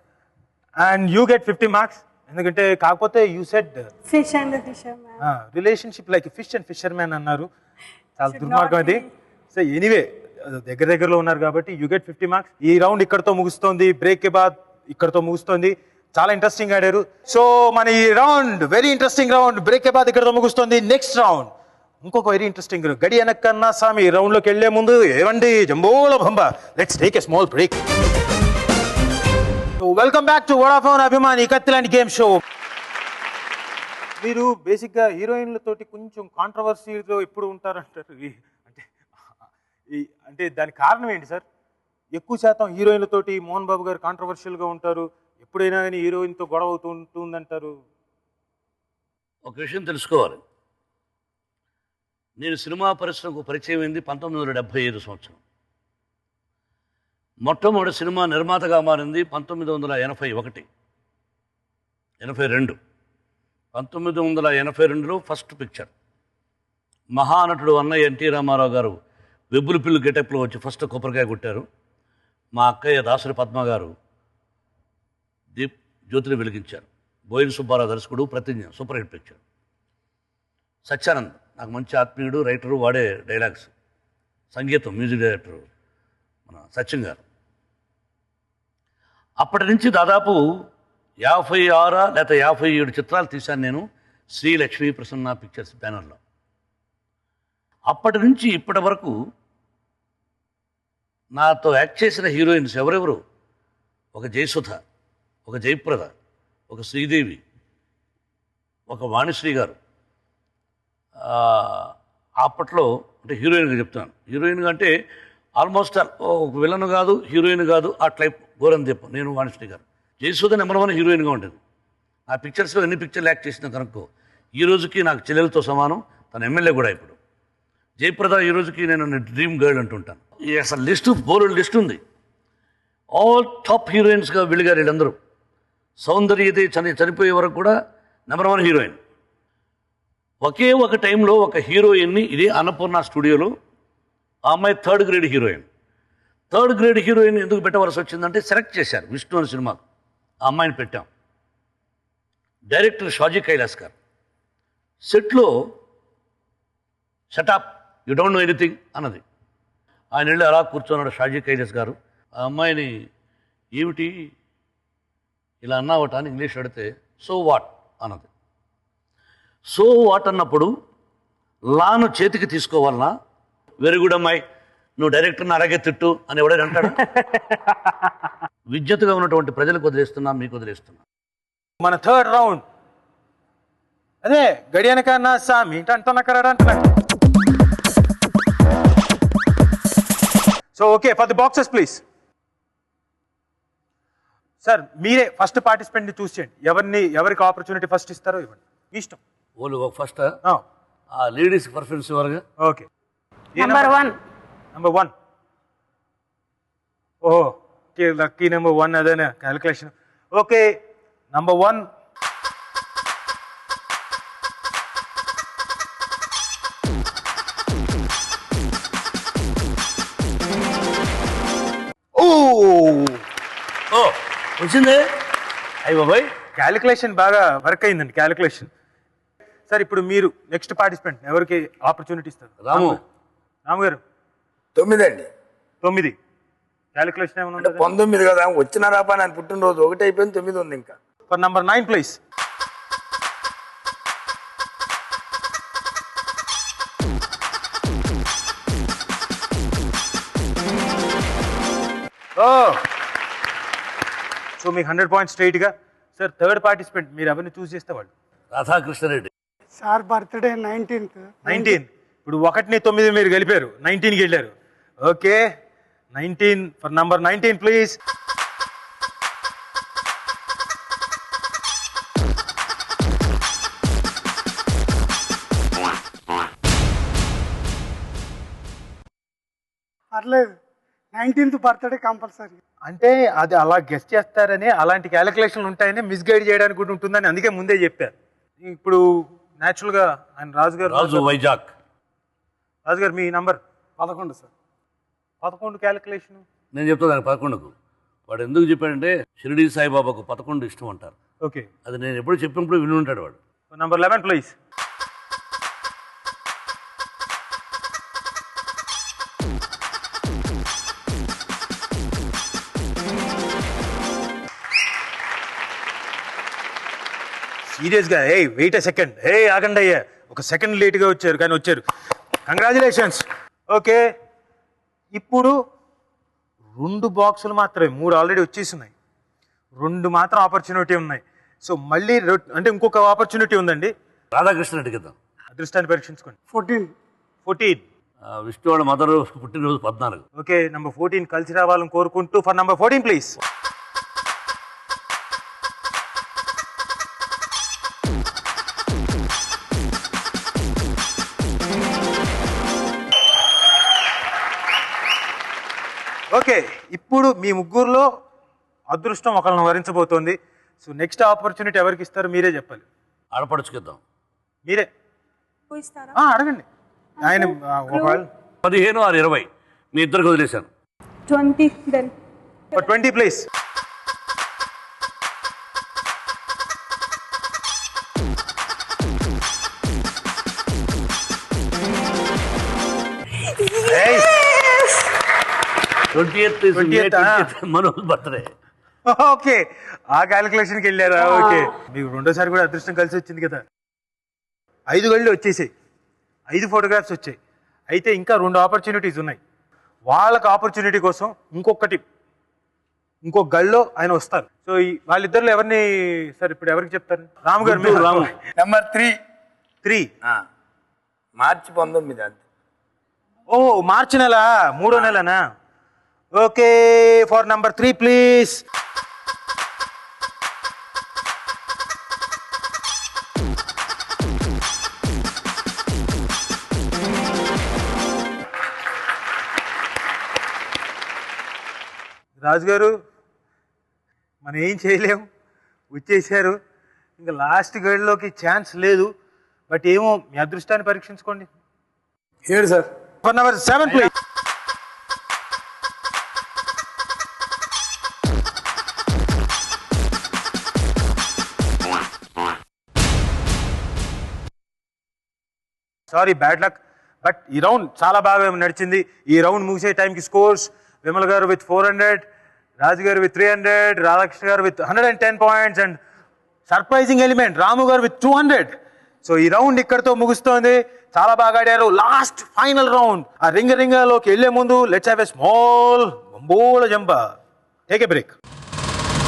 And you get 50 marks. ఎందుకంటే కాకపోతే you said fish and fissure man, relationship like fish and fissure man అన్నారు. చాలా దుర్మార్గం అది. సో ఎనీవే దగ్గర దగ్గరలో ఉన్నారు కాబట్టి యూ గెట్ 50 మార్క్స్. ఈ రౌండ్ ఇక్కడతో ముగుస్తోంది. బ్రేక్ కే బాద్ ఇక్కడతో ముగుస్తోంది. చాలా ఇంట్రెస్టింగ్ ఆడారు. సో మన ఈ round very interesting round. Break కే బాద్ ఇక్కడతో ముగుస్తోంది. నెక్స్ట్ రౌండ్ ఇంకొక వెరీ ఇంట్రెస్టింగ్ గడి వెనక్కన్నా స్వామి. రౌండ్లోకి వెళ్లే ముందు ఏమండి జంబోల భంబ, let's take a small break. Welcome back to Vodafone అభిమాని కత్తిలాంటి గేమ్ షో. మీరు బేసిక్గా హీరోయిన్లతోటి కొంచెం కాంట్రవర్సీలో ఎప్పుడు ఉంటారంటారు. అంటే దానికి కారణం ఏంటి సార్? ఎక్కువ శాతం హీరోయిన్లతోటి మోహన్ బాబు గారు కాంట్రవర్షియల్గా ఉంటారు. ఎప్పుడైనా కానీ హీరోయిన్తో గొడవ అవుతుంటుందంటారు. ఒక విషయం తెలుసుకోవాలి. నేను సినిమా పరిశ్రమకు పరిచయం అయింది 1975 సంవత్సరం. మొట్టమొదటి సినిమా నిర్మాతగా మారింది 1981, 82. 1982లో ఫస్ట్ పిక్చర్ మహానటుడు అన్నయ్య ఎన్టీ రామారావు గారు వెబ్బులు పిల్లు గెటప్లో వచ్చి ఫస్ట్ కొబ్బరికాయ కొట్టారు. మా అక్కయ్య దాసరి పద్మ గారు జ్యోతిని వెలిగించారు. బోయిన సుబ్బారావు దర్శకుడు, ప్రతిజ్ఞ సూపర్ హిట్ పిక్చర్. సత్యానంద్ నాకు మంచి ఆత్మీయుడు, రైటరు, వాడే డైలాగ్స్, సంగీతం, మ్యూజిక్ డైరెక్టరు మన సత్యం గారు. అప్పటి నుంచి దాదాపు 56 లేక 57 చిత్రాలు తీశాను నేను శ్రీ లక్ష్మీ ప్రసన్న పిక్చర్స్ బ్యానర్లో. అప్పటి నుంచి ఇప్పటి వరకు నాతో యాక్ట్ చేసిన హీరోయిన్స్ ఎవరెవరు? ఒక జయసుధ, ఒక జయప్రద, ఒక శ్రీదేవి, ఒక వాణిశ్రీ గారు. అప్పట్లో అంటే హీరోయిన్గా చెప్తున్నాను. హీరోయిన్గా అంటే ఆల్మోస్ట్ ఒక విలన్ కాదు, హీరోయిన్ కాదు, ఆ టైప్ ఘోరం దీపం. నేను వాణిశ్రీ గారు. జయసుధ నెంబర్ 1 హీరోయిన్గా ఉండేది. ఆ పిక్చర్స్లో ఎన్ని పిక్చర్లు యాక్ట్ చేసినా కనుక్కో ఈ రోజుకి నాకు చెల్లెలతో సమానం. తన ఎమ్మెల్యే కూడా ఇప్పుడు. జయప్రద ఈ రోజుకి నేను డ్రీమ్ గర్ల్ అంటుంటాను. అసలు లిస్టు బోల్డ్ లిస్ట్ ఉంది. ఆల్ టాప్ హీరోయిన్స్గా వెలిగారు వీళ్ళందరూ. సౌందర్యదే చనిపోయే వరకు కూడా నెంబర్ 1 హీరోయిన్. ఒకే ఒక టైంలో ఒక హీరోయిన్ని ఇదే అన్నపూర్ణ స్టూడియోలో ఆ అమ్మాయి 3rd grade heroine. 3rd grade heroine ఎందుకు పెట్టవలసి వచ్చిందంటే సెలెక్ట్ చేశారు విష్ణు అనే సినిమాకు. ఆ అమ్మాయిని పెట్టాం. డైరెక్టర్ షాజీ కైలాస్ గారు సెట్లో shut up you don't know anything అన్నది. ఆయన వెళ్ళి అలా కూర్చున్నాడు షాజీ కైలాస్ గారు. ఆ అమ్మాయిని ఏమిటి ఇలా అన్నావట అని ఇంగ్లీష్ అడిగితే సో వాట్ అన్నది. సో వాట్ అన్నప్పుడు లాను చేతికి తీసుకోవాలన్నా వెరీ గుడ్ అమ్మాయి నువ్వు డైరెక్టర్ని అలాగే తిట్టు అని ఎవడైనా అంటాడు? విద్యుత్తుగా ఉన్నటువంటి ప్రజలకు వదిలేస్తున్నా, మీకు వదిలేస్తున్నా. మన 3rd రౌండ్ అదే గడియనకన్నా సామి అంటున్నా. So okay, for the boxes please. Sir మీరే ఫస్ట్ పార్టిసిపెంట్ని చూస్ చేయండి. ఎవరికి ఆపర్చునిటీ ఫస్ట్ ఇస్తారో ఇవ్వండి, మీ ఇష్టం. ఓన్లీ ఫస్ట్ ఆ లేడీస్ ప్రిఫరెన్స్ ఇవ్వరుగా. Okay, number 1. నెంబర్ 1. ఓహో, లక్కీ నెంబర్ 1 అదేనా క్యాలిక్యులేషన్. Okay, number 1. ఓ వచ్చింది. అయ్యి బాబాయ్, క్యాలిక్యులేషన్ బాగా వర్క్ అయిందండి. క్యాలిక్యులేషన్. సార్ ఇప్పుడు మీరు నెక్స్ట్ పార్టిసిపెంట్ ఎవరికి ఆపర్చునిటీ ఇస్తారు? రాము గారు 9 అండి. 9. క్యాలిక్యులేషన్ ఏమైనా అంటే 19 కదా వచ్చిన రాపా అని పుట్టినరోజు 1 అయిపోయింది, 9 ఉంది ఇంకా. For number 9 please. సో మీకు 100 పాయింట్స్ స్ట్రైట్గా. సార్ 3rd పార్టిసిపెంట్ మీరు ఎవరిని చూస్ చేస్తే వాళ్ళు? Radhakrishnareddy sir birthday 19th. 19. ఇప్పుడు 1ని 9 మీరు గెలిపారు, 19కి వెళ్ళారు. Okay, 19 for number 19 please. పర్లేదు, 19th బర్త్డే కంపల్సరీ. అంటే అది అలా గెస్ట్ చేస్తారని, అలాంటి క్యాలిక్యులేషన్లు ఉంటాయని మిస్గైడ్ చేయడానికి కూడా ఉంటుందని అందుకే ముందే చెప్పారు. ఇప్పుడు న్యాచురల్గా ఆయన రాజు గారు వైజాగ్. రాజు గారు మీ నంబర్? 11 సార్. 11 క్యాలిక్యులేషన్ నేను చెప్తాను దానికి 11కు. వాడు ఎందుకు చెప్పాడంటే షిరిడి సాయిబాబాకు 11 ఇష్టం అంటారు. ఓకే, అది నేను ఎప్పుడు చెప్పినప్పుడు విని ఉంటాడు వాడు. Number 11 please. సీరియస్గా వెయిట్ సెకండ్ ఆగండి అయ్యా, ఒక సెకండ్ లేట్గా వచ్చారు కానీ వచ్చారు. కంగ్రాచులేషన్స్. ఓకే, ఇప్పుడు 2 బాక్సులు మాత్రమే, 3 ఆల్రెడీ వచ్చేస్తున్నాయి, 2 మాత్రం ఆపర్చునిటీ ఉన్నాయి. సో మళ్ళీ అంటే ఇంకొక ఆపర్చునిటీ ఉందండి. రాధాకృష్ణ రెడ్డికి ఇద్దాం. అదృష్టాన్ని పరీక్షించుకోండి. 14. విష్ణు వాళ్ళ మదర్ పుట్టినరోజు 14. ఓకే, నంబర్ 14 కలిసి రావాలని కోరుకుంటూ ఫర్ నంబర్ 14 ప్లీజ్. ఓకే, ఇప్పుడు మీ ముగ్గురులో అదృష్టం ఒకళ్ళని వరించబోతోంది. సో నెక్స్ట్ ఆపర్చునిటీ ఎవరికి ఇస్తారు మీరే చెప్పాలి. ఆడపడుచుకిద్దాం. మీరే ఇస్తారా? అడగండి. ఆయన ఒకవేళ 15 or 20 మీ ఇద్దరికి వదిలేశాను. 20 then. 20 please. Manoj birthday. Okay, ఆ క్యాలిక్యులేషన్కి వెళ్ళారా? ఓకే, మీకు రెండోసారి కూడా అదృష్టం కలిసి వచ్చింది కదా. 5 గళ్ళు వచ్చేసాయి, 5 ఫోటోగ్రాఫ్స్ వచ్చాయి. అయితే ఇంకా 2 ఆపర్చునిటీస్ ఉన్నాయి. వాళ్ళకి ఆపర్చునిటీ కోసం ఇంకో గల్లో ఆయన వస్తారు. సో వాళ్ళిద్దరిలో ఎవరిని సార్ ఇప్పుడు ఎవరికి చెప్తారు? రాము గారు. రాము. నెంబర్ 3. 3 మార్చి 19 అంతే. ఓ మార్చి నెల, 3వ నెలనా? Okay, for number 3 please. రాజుగారు, మనం ఏం చేయలేము, వచ్చేసారు. ఇంకా లాస్ట్ గడిలోకి ఛాన్స్ లేదు. బట్ ఏమో మీ అదృష్టాన్ని పరీక్షించుకోండి. 7 sir. For number 7 please. Sorry, bad luck. But ఈ రౌండ్ చాలా బాగా నడిచింది. ఈ రౌండ్ ముగిసే టైంకి స్కోర్స్: విమల్ గారు విత్ 400, రాజు గారు విత్ 300, రాధాకృష్ణ గారు with 110 points and surprising element Ramu గారు విత్ 200. సో ఈ రౌండ్ ఇక్కడితో ముగుస్తోంది. చాలా బాగా ఆడారు. లాస్ట్ ఫైనల్ రౌండ్, ఆ రింగలోకి వెళ్లే ముందు లెట్స్ హ్యావ్ ఎ స్మాల్ బంబోల జంప. Take a break.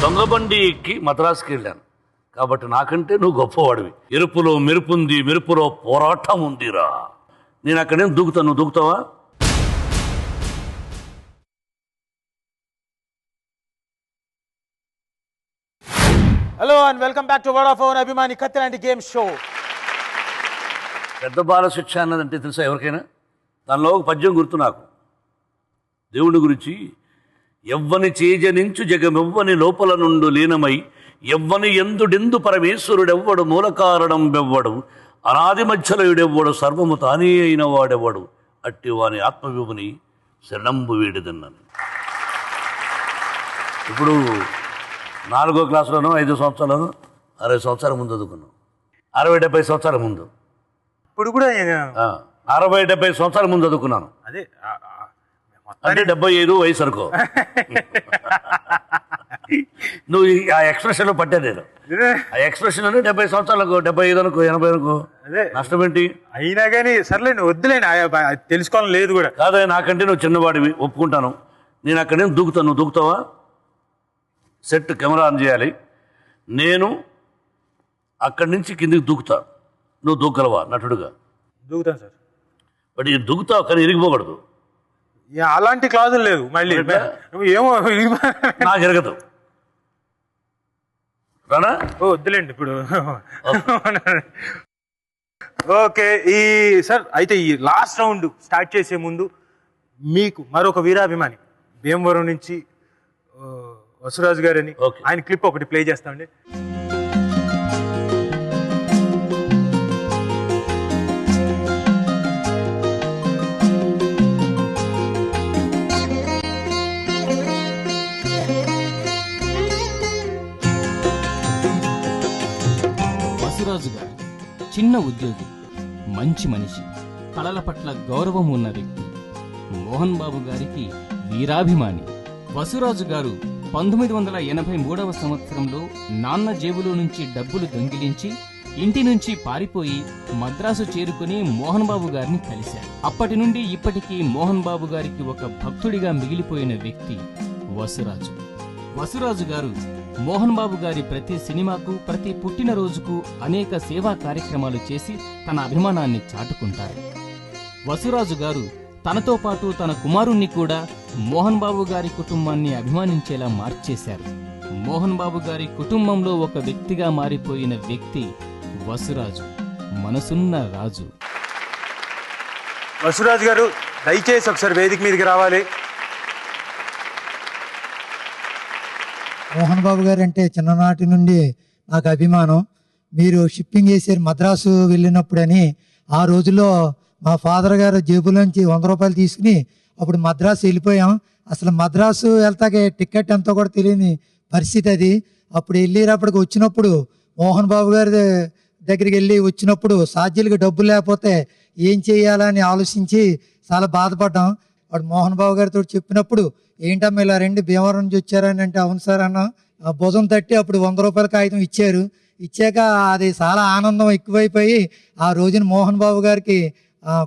దొంగబండి ఎక్కి మద్రాసుకి వెళ్ళాను కాబట్టి నాకంటే నువ్వు గొప్పవాడివి. ఎరుపులో మెరుపుంది, మెరుపులో పోరాటం ఉందిరా. నేను అక్కడేం దూకుతాను, నువ్వు దూకుతావా? Hello and welcome back to Vodafone అభిమాని కత్తిలాంటి గేమ్ షో. పెద్ద బాల శిక్ష అన్నదంటే తెలుసా ఎవరికైనా? దానిలో ఒక పద్యం గుర్తు నాకు. దేవుడి గురించి: ఎవ్వని చేజనించు జగమెవ్వని లోపల నుండు లీనమై ఎవ్వని ఎందుడెందు పరమేశ్వరుడెవ్వడు మూలకారణం బెవ్వడు అనాది మధ్యలయుడెవ్వడు సర్వము తానే అయిన వాడెవ్వడు అట్టి వాని ఆత్మవిభుని శరణంబు వీడిదన్నాను. ఇప్పుడు 4వ క్లాసులోనో 5 సంవత్సరాలను 60 సంవత్సరాల ముందు చదువుకున్నాం. 60-70 సంవత్సరాల ముందు. ఇప్పుడు కూడా 60-70 సంవత్సరాల ముందు చదువుకున్నాను. అదే అంటే 75 వయసు అనుకో. నువ్వు ఆ ఎక్స్ప్రెషన్లో పట్టే నేను. ఆ ఎక్స్ప్రెషన్ అని 70 సంవత్సరాలకు 75 అనుకో 80 అనుకో అదే నష్టం ఏంటి? అయినా కానీ సర్లేండి, వద్దులేండి, తెలుసుకోవాలని లేదు కూడా. కాదా, నాకంటే నువ్వు చిన్నవాడివి, ఒప్పుకుంటాను. నేను అక్కడే దూకుతాను, నువ్వు దూకుతావా? సెట్ కెమెరా ఆన్ చేయాలి. నేను అక్కడి నుంచి కిందికి దూకుతా, నువ్వు దూకగలవా నటుడుగా? దూకుతాను సార్. బట్ ఇది దూకుతావు కానీ ఇరిగిపోకూడదు. అలాంటి క్లాజులు లేదు మళ్ళీ. ఏమో నాకు ఎరగదు. రానా? వద్దులేండి ఇప్పుడు. ఓకే, ఈ సార్ అయితే ఈ లాస్ట్ రౌండ్ స్టార్ట్ చేసే ముందు మీకు మరొక వీరాభిమాని భీమవరం నుంచి వసురాజు గారని ఆయన క్లిప్ ఒకటి ప్లే చేస్తామండి. వసురాజు గారు చిన్న ఉద్యోగి, మంచి మనిషి, కళల పట్ల గౌరవం ఉన్న వ్యక్తి, మోహన్ బాబు గారికి వీరాభిమాని. వసురాజు గారు 1983వ సంవత్సరంలో నాన్న జేబులో నుంచి డబ్బులు దొంగిలించి ఇంటి నుంచి పారిపోయి మద్రాసు చేరుకుని మోహన్ బాబు గారిని కలిశారు. అప్పటి నుండి ఇప్పటికీ మోహన్ బాబు గారికి ఒక భక్తుడిగా మిగిలిపోయిన వ్యక్తి వసురాజు. వసురాజు గారు మోహన్ బాబు గారి ప్రతి సినిమాకు, ప్రతి పుట్టినరోజుకు అనేక సేవా కార్యక్రమాలు చేసి తన అభిమానాన్ని చాటుకుంటారు. వసురాజు గారు తనతో పాటు తన కుమారుణ్ణి కూడా మోహన్ బాబు గారి కుటుంబాన్ని అభిమానించేలా మార్చేశారు. మోహన్ బాబు గారి కుటుంబంలో ఒక వ్యక్తిగా మారిపోయిన వ్యక్తి వసురాజు, మనసున్న రాజు. వసురాజు గారు దయచేసి ఒకసారి వేదిక మీదకి రావాలి. మోహన్ బాబు గారు అంటే చిన్ననాటి నుండి నాకు అభిమానం. మీరు షిప్పింగ్ చేశారు మద్రాసు వెళ్ళినప్పుడని, ఆ రోజుల్లో మా ఫాదర్ గారు జేబులోంచి 100 రూపాయలు తీసుకుని అప్పుడు మద్రాసు వెళ్ళిపోయాం. అసలు మద్రాసు వెళ్తాకే టికెట్ ఎంతో కూడా తెలియని పరిస్థితి అది. అప్పుడు వెళ్ళేటప్పటికి వచ్చినప్పుడు మోహన్ బాబు గారి దగ్గరికి వెళ్ళి వచ్చినప్పుడు సాధ్యులకి డబ్బులు లేకపోతే ఏం చేయాలని ఆలోచించి చాలా బాధపడ్డాం. వాడు మోహన్ బాబు గారితో చెప్పినప్పుడు ఏంటమ్మా ఇలా రండి భీమవరం నుంచి వచ్చారని అంటే అవును సార్ అన్న. భుజం తట్టి అప్పుడు 100 రూపాయల కాగితం ఇచ్చారు. ఇచ్చాక అది చాలా ఆనందం ఎక్కువైపోయి ఆ రోజున మోహన్ బాబు గారికి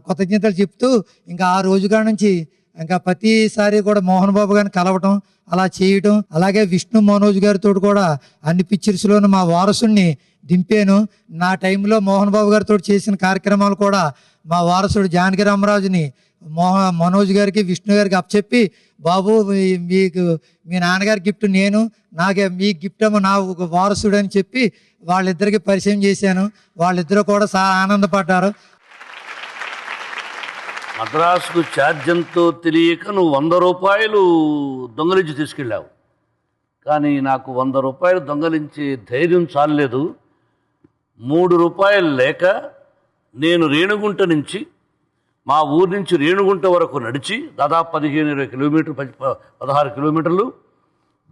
కృతజ్ఞతలు చెప్తూ ఇంకా ఆ రోజుగా నుంచి ఇంకా ప్రతిసారి కూడా మోహన్ బాబు గారిని కలవటం అలా చేయటం. అలాగే విష్ణు మనోజ్ గారితో కూడా అన్ని పిక్చర్స్లోనూ మా వారసుడిని దింపాను. నా టైంలో మోహన్ బాబు గారితో చేసిన కార్యక్రమాలు కూడా మా వారసుడు జానకి రామరాజుని మనోజ్ గారికి విష్ణు గారికి అప్పచెప్పి, బాబు మీకు మీ నాన్నగారి గిఫ్ట్ నేను, నాకే మీ గిఫ్ట్ ఏమో నా వారసుడు అని చెప్పి వాళ్ళిద్దరికి పరిచయం చేశాను. వాళ్ళిద్దరూ కూడా చాలా ఆనందపడ్డారు. మద్రాసుకు ఛార్జంతో తెలియక నువ్వు 100 రూపాయలు దొంగలించి తీసుకెళ్ళావు. కానీ నాకు 100 రూపాయలు దొంగలించే ధైర్యం చాలలేదు. 3 రూపాయలు లేక నేను రేణుగుంట నుంచి మా ఊరి నుంచి రేణుగుంట వరకు నడిచి దాదాపు 15-20 కిలోమీటర్లు 16 కిలోమీటర్లు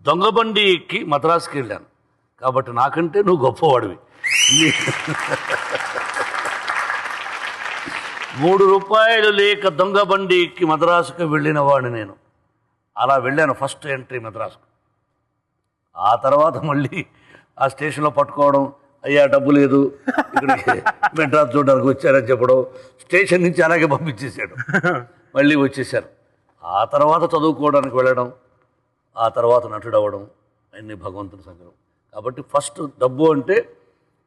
దొంగబండి ఎక్కి మద్రాసుకి వెళ్ళాను. కాబట్టి నాకంటే నువ్వు గొప్పవాడివి. 3 రూపాయలు లేక దొంగ బండి ఎక్కి మద్రాసుకు వెళ్ళిన వాడిని నేను. అలా వెళ్ళాను ఫస్ట్ ఎంట్రీ మద్రాసుకు. ఆ తర్వాత మళ్ళీ ఆ స్టేషన్లో పట్టుకోవడం, అయ్యా డబ్బు లేదు ఇక్కడికి మెడ్రాస్ చూడడానికి వచ్చారని చెప్పడం, స్టేషన్ నుంచి అలాగే పంపించేశాడు. మళ్ళీ వచ్చేసారు. ఆ తర్వాత చదువుకోవడానికి వెళ్ళడం, ఆ తర్వాత నటుడు అవ్వడం, అన్ని భగవంతుని సంగం. కాబట్టి ఫస్ట్ డబ్బు అంటే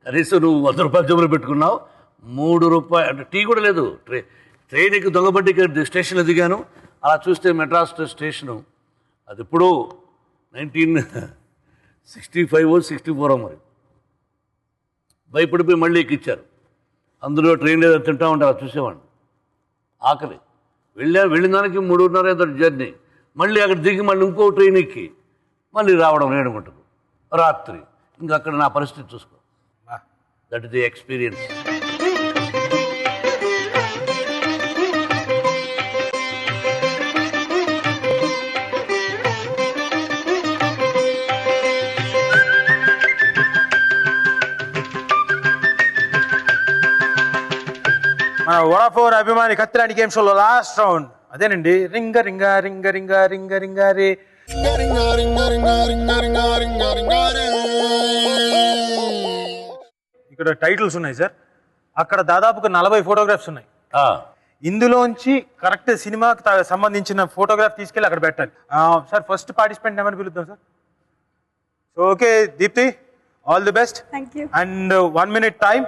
కనీసం నువ్వు 100 రూపాయలు జబ్బులు పెట్టుకున్నావు. 3 రూపాయలు అంటే టీ కూడా లేదు. ట్రైన్ ఎక్కి దొంగబడ్డికి స్టేషన్లో దిగాను. అలా చూస్తే మెడ్రాస్ స్టేషను అది ఇప్పుడు 1965 64 మరి. భయపడిపోయి మళ్ళీ ఎక్కిచ్చారు. అందులో ట్రైన్ ఏదో తింటా ఉంటే అలా చూసేవాడిని. ఆకలి వెళ్ళిన దానికి 3:30 జర్నీ. మళ్ళీ అక్కడ దిగి మళ్ళీ ఇంకో ట్రైన్ ఎక్కి మళ్ళీ రావడం రేణుగుంటకు రాత్రి. ఇంకా అక్కడ నా పరిస్థితి చూసుకో. That is the experience. మన వడాఫోన్ అభిమాని కత్తిలాంటి గేమ్ షోలో లాస్ట్ రౌండ్ అదేనండి. రింగ రింగ రింగ రింగ రింగ రింగ రే. ఇక్కడ టైటిల్స్ ఉన్నాయి సార్. అక్కడ దాదాపుగా 40 ఫోటోగ్రాఫ్స్ ఉన్నాయి. ఇందులోంచి కరెక్ట్ సినిమాకి సంబంధించిన ఫోటోగ్రాఫ్ తీసుకెళ్ళి అక్కడ పెట్టాలి. సార్ ఫస్ట్ పార్టిసిపెంట్ ఏమని పిలుద్దాం sir? So okay Deepti, all the best. Thank you. And 1 minute time.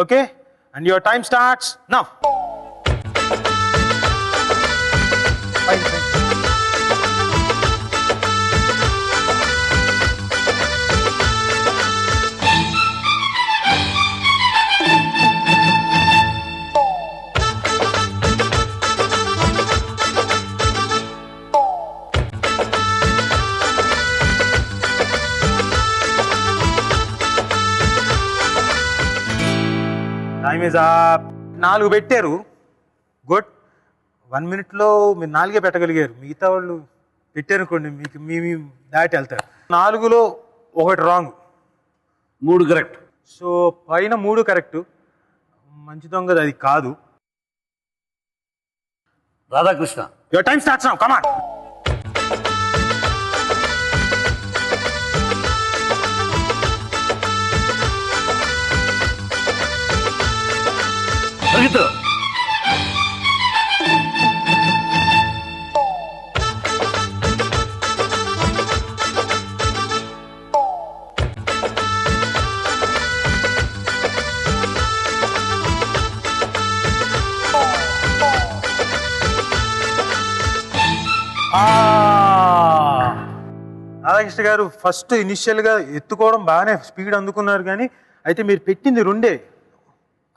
Okay, and your time starts now. Fine. Time is up. 4 పెట్టారు, గుడ్. 1 minute మీరు 4 పెట్టగలిగారు. మిగతా వాళ్ళు పెట్టారనుకోండి మీకు మీ దాటి వెళ్తారు. 4లో 1 రాంగ్, 3 కరెక్ట్. సో పైన 3 కరెక్ట్. మంచి దొంగది అది కాదు. Radhakrishna, your time starts now, come on. పరిగెత్తు. రాధాకృష్ణ గారు ఫస్ట్ ఇనిషియల్గా ఎత్తుకోవడం బాగానే స్పీడ్ అందుకున్నారు, కానీ అయితే మీరు పెట్టింది రెండే,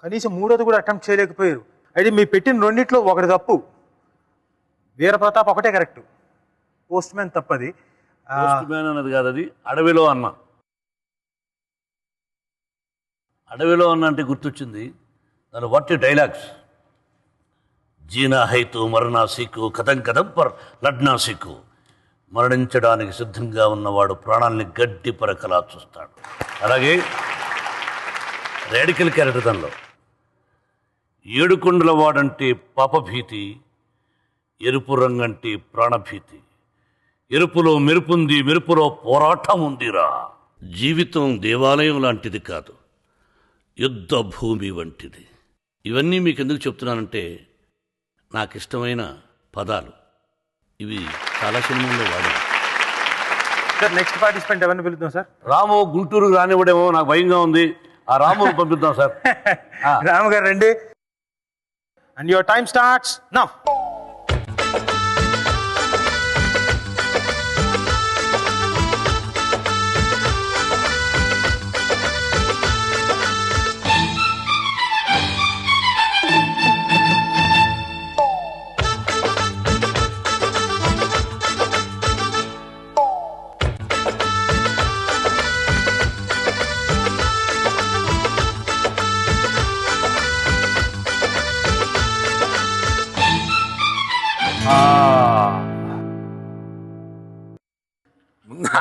కనీసం మూడోది కూడా అటెంప్ట్ చేయలేకపోయారు. అయితే మీరు పెట్టిన రెండిట్లో ఒకటి తప్పు, వీరప్రతాప్ ఒకటే కరెక్ట్, పోస్ట్ మ్యాన్ తప్పది. పోస్ట్ మ్యాన్ అన్నది కాదు, అది అడవిలో అన్న. అడవిలో అన్న అంటే గుర్తొచ్చింది దాని వట్టి డైలాగ్స్. జీనా హైతు మరణా సీకు కథం కథం పర్ లడ్నా సీకు. మరణించడానికి సిద్ధంగా ఉన్నవాడు ప్రాణాలని గడ్డి పరకలా చూస్తాడు. అలాగే రాడికల్ క్యారెక్టర్ దానిలో ఏడుకొండల వాడంటే పాపభీతి, ఎరుపు రంగంటే ప్రాణభీతి. ఎరుపులో మెరుపుంది, మెరుపులో పోరాటం ఉందిరా. జీవితం దేవాలయం లాంటిది కాదు, యుద్ధ భూమి వంటిది. ఇవన్నీ మీకు ఎందుకు చెప్తున్నానంటే నాకు ఇష్టమైన పదాలు ఇవి చాలా సినిమాల్లో వాడారు. సార్ నెక్స్ట్ పార్టిసిపెంట్ ఎవరిని పిలుద్దాం సార్? రాము గుంటూరు రానివ్వడేమో నాకు భయంగా ఉంది, ఆ రామును పంపిద్దాం సార్. రాము గారు రండి. And your time starts now.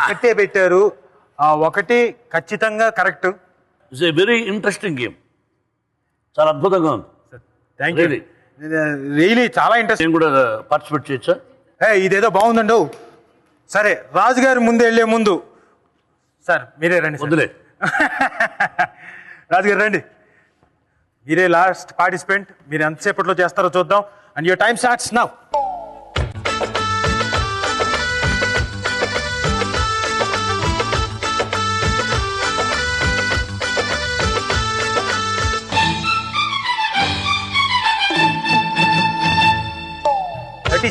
ఒకటే పెట్టారు, ఆ ఒకటి ఖచ్చితంగా correct. It's a very interesting game, చాలా అద్భుతంగా ఉంది. థ్యాంక్ యూ, రియలీ చాలా ఇంట్రెస్ట్. నేను కూడా పార్టిసిపేట్ చేయొచ్చా? ఇదేదో బాగుందండి. సరే రాజుగారి ముందు వెళ్ళే ముందు సార్ మీరే రండి. వద్దులే రాజుగారు రండి, మీరే లాస్ట్ పార్టిసిపెంట్, మీరు ఎంతసేపట్లో చేస్తారో చూద్దాం. And your time starts now.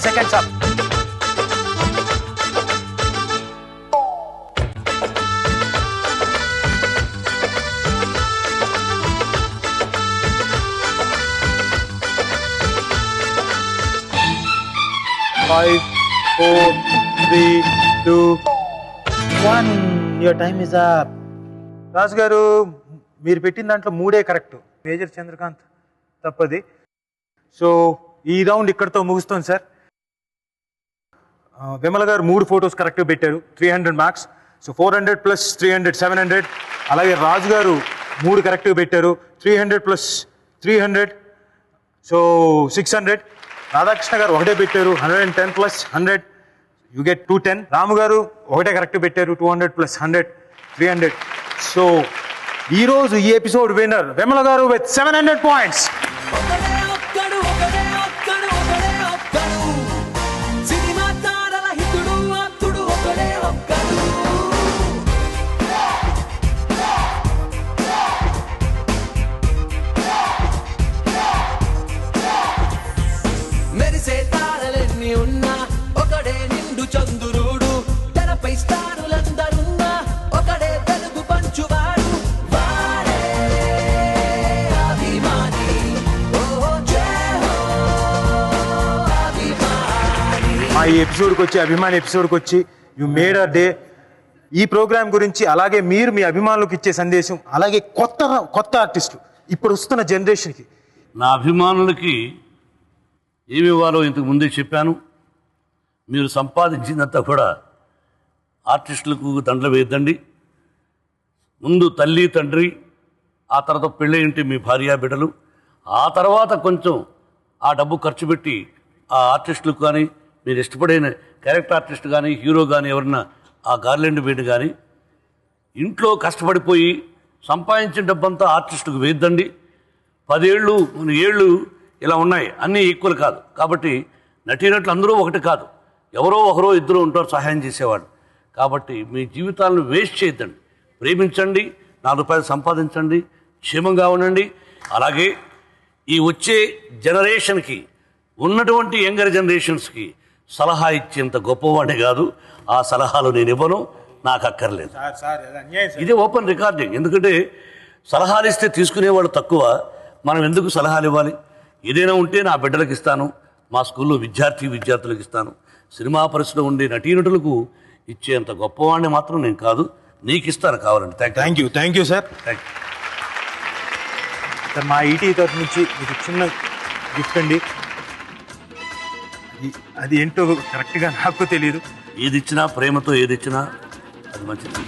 seconds up. Five, four, three, two, one. Your time is up. రాజు గారు మీరు పెట్టిన దాంట్లో మూడే కరెక్ట్, మేజర్ చంద్రకాంత్ తప్పది. సో ఈ రౌండ్ ఇక్కడితో ముగుస్తాం సార్. విమల గారు 3 ఫొటోస్ కరెక్ట్గా పెట్టారు, 300 మార్క్స్. So 400 plus 300 700. అలాగే రాజు గారు 3 కరెక్ట్గా పెట్టారు, 300 ప్లస్ 300 సో 600. రాధాకృష్ణ గారు ఒకటే పెట్టారు, 110 ప్లస్ 100 యూ గెట్ 210. రాము గారు ఒకటే కరెక్ట్ పెట్టారు, 200 ప్లస్ 100 300. సో ఈరోజు ఈ ఎపిసోడ్ విన్నర్ విమల గారు విత్ 700 పాయింట్స్. చంద్రుడు తెరపై స్టారులందరున్నా ఒకడే వెలుగు పంచువాడు వాడే అభిమాని. ఓ జయ హో అభిమాని. మా ఈ ఎపిసోడ్కి వచ్చి అభిమాని ఎపిసోడ్కి వచ్చి యు మేడ్ అ డే. ఈ ప్రోగ్రామ్ గురించి అలాగే మీరు మీ అభిమానులకు ఇచ్చే సందేశం, అలాగే కొత్త ఆర్టిస్టులు ఇప్పుడు వస్తున్న జనరేషన్కి. నా అభిమానులకి ఏమి ఇవ్వాలో ఇంతకు ముందే చెప్పాను. మీరు సంపాదించిందంతా కూడా ఆర్టిస్టులకు దండలు వేద్దండి. ముందు తల్లి తండ్రి, ఆ తర్వాత పెళ్ళయింటి మీ భార్య బిడ్డలు, ఆ తర్వాత కొంచెం ఆ డబ్బు ఖర్చు పెట్టి ఆ ఆర్టిస్టులకు కానీ, మీరు ఇష్టపడిన క్యారెక్టర్ ఆర్టిస్ట్ కానీ, హీరో కానీ ఎవరన్నా ఆ గార్లెండ్ వేడి కానీ ఇంట్లో కష్టపడిపోయి సంపాదించిన డబ్బంతా ఆర్టిస్టులకు వేద్దండి. 10 ఏళ్ళు ఏళ్ళు ఇలా ఉన్నాయి, అన్నీ ఈక్వల్ కాదు. కాబట్టి నటీనటులు అందరూ ఒకటి కాదు, ఎవరో ఒకరో ఇద్దరు ఉంటారు సహాయం చేసేవాడు. కాబట్టి మీ జీవితాలను వేస్ట్ చేయొద్దండి, ప్రేమించండి, 4 రూపాయలు సంపాదించండి, క్షేమంగా ఉండండి. అలాగే ఈ వచ్చే జనరేషన్కి, ఉన్నటువంటి యంగర్ జనరేషన్స్కి సలహా ఇచ్చేంత గొప్పవాడిని కాదు. ఆ సలహాలు నేను ఇవ్వను, నాకు అక్కర్లేదు. ఇది ఓపెన్ రికార్డింగ్. ఎందుకంటే సలహాలు ఇస్తే తీసుకునేవాళ్ళు తక్కువ, మనం ఎందుకు సలహాలు ఇవ్వాలి? ఏదైనా ఉంటే నా బిడ్డలకు ఇస్తాను, మా స్కూల్లో విద్యార్థులకు ఇస్తాను. సినిమా పరిశ్రమలో ఉండే నటీనటులకు ఇచ్చేంత గొప్పవాడిని మాత్రం నేను కాదు, నీకు ఇస్తాను కావాలండి. Thank you sir. సార్ మా ఈటీ తరఫు నుంచి మీకు చిన్న గిఫ్ట్ అండి. అది ఏంటో కరెక్ట్గా నాకు తెలియదు. ఏది ఇచ్చినా ప్రేమతో ఏది ఇచ్చినా అది మంచిది.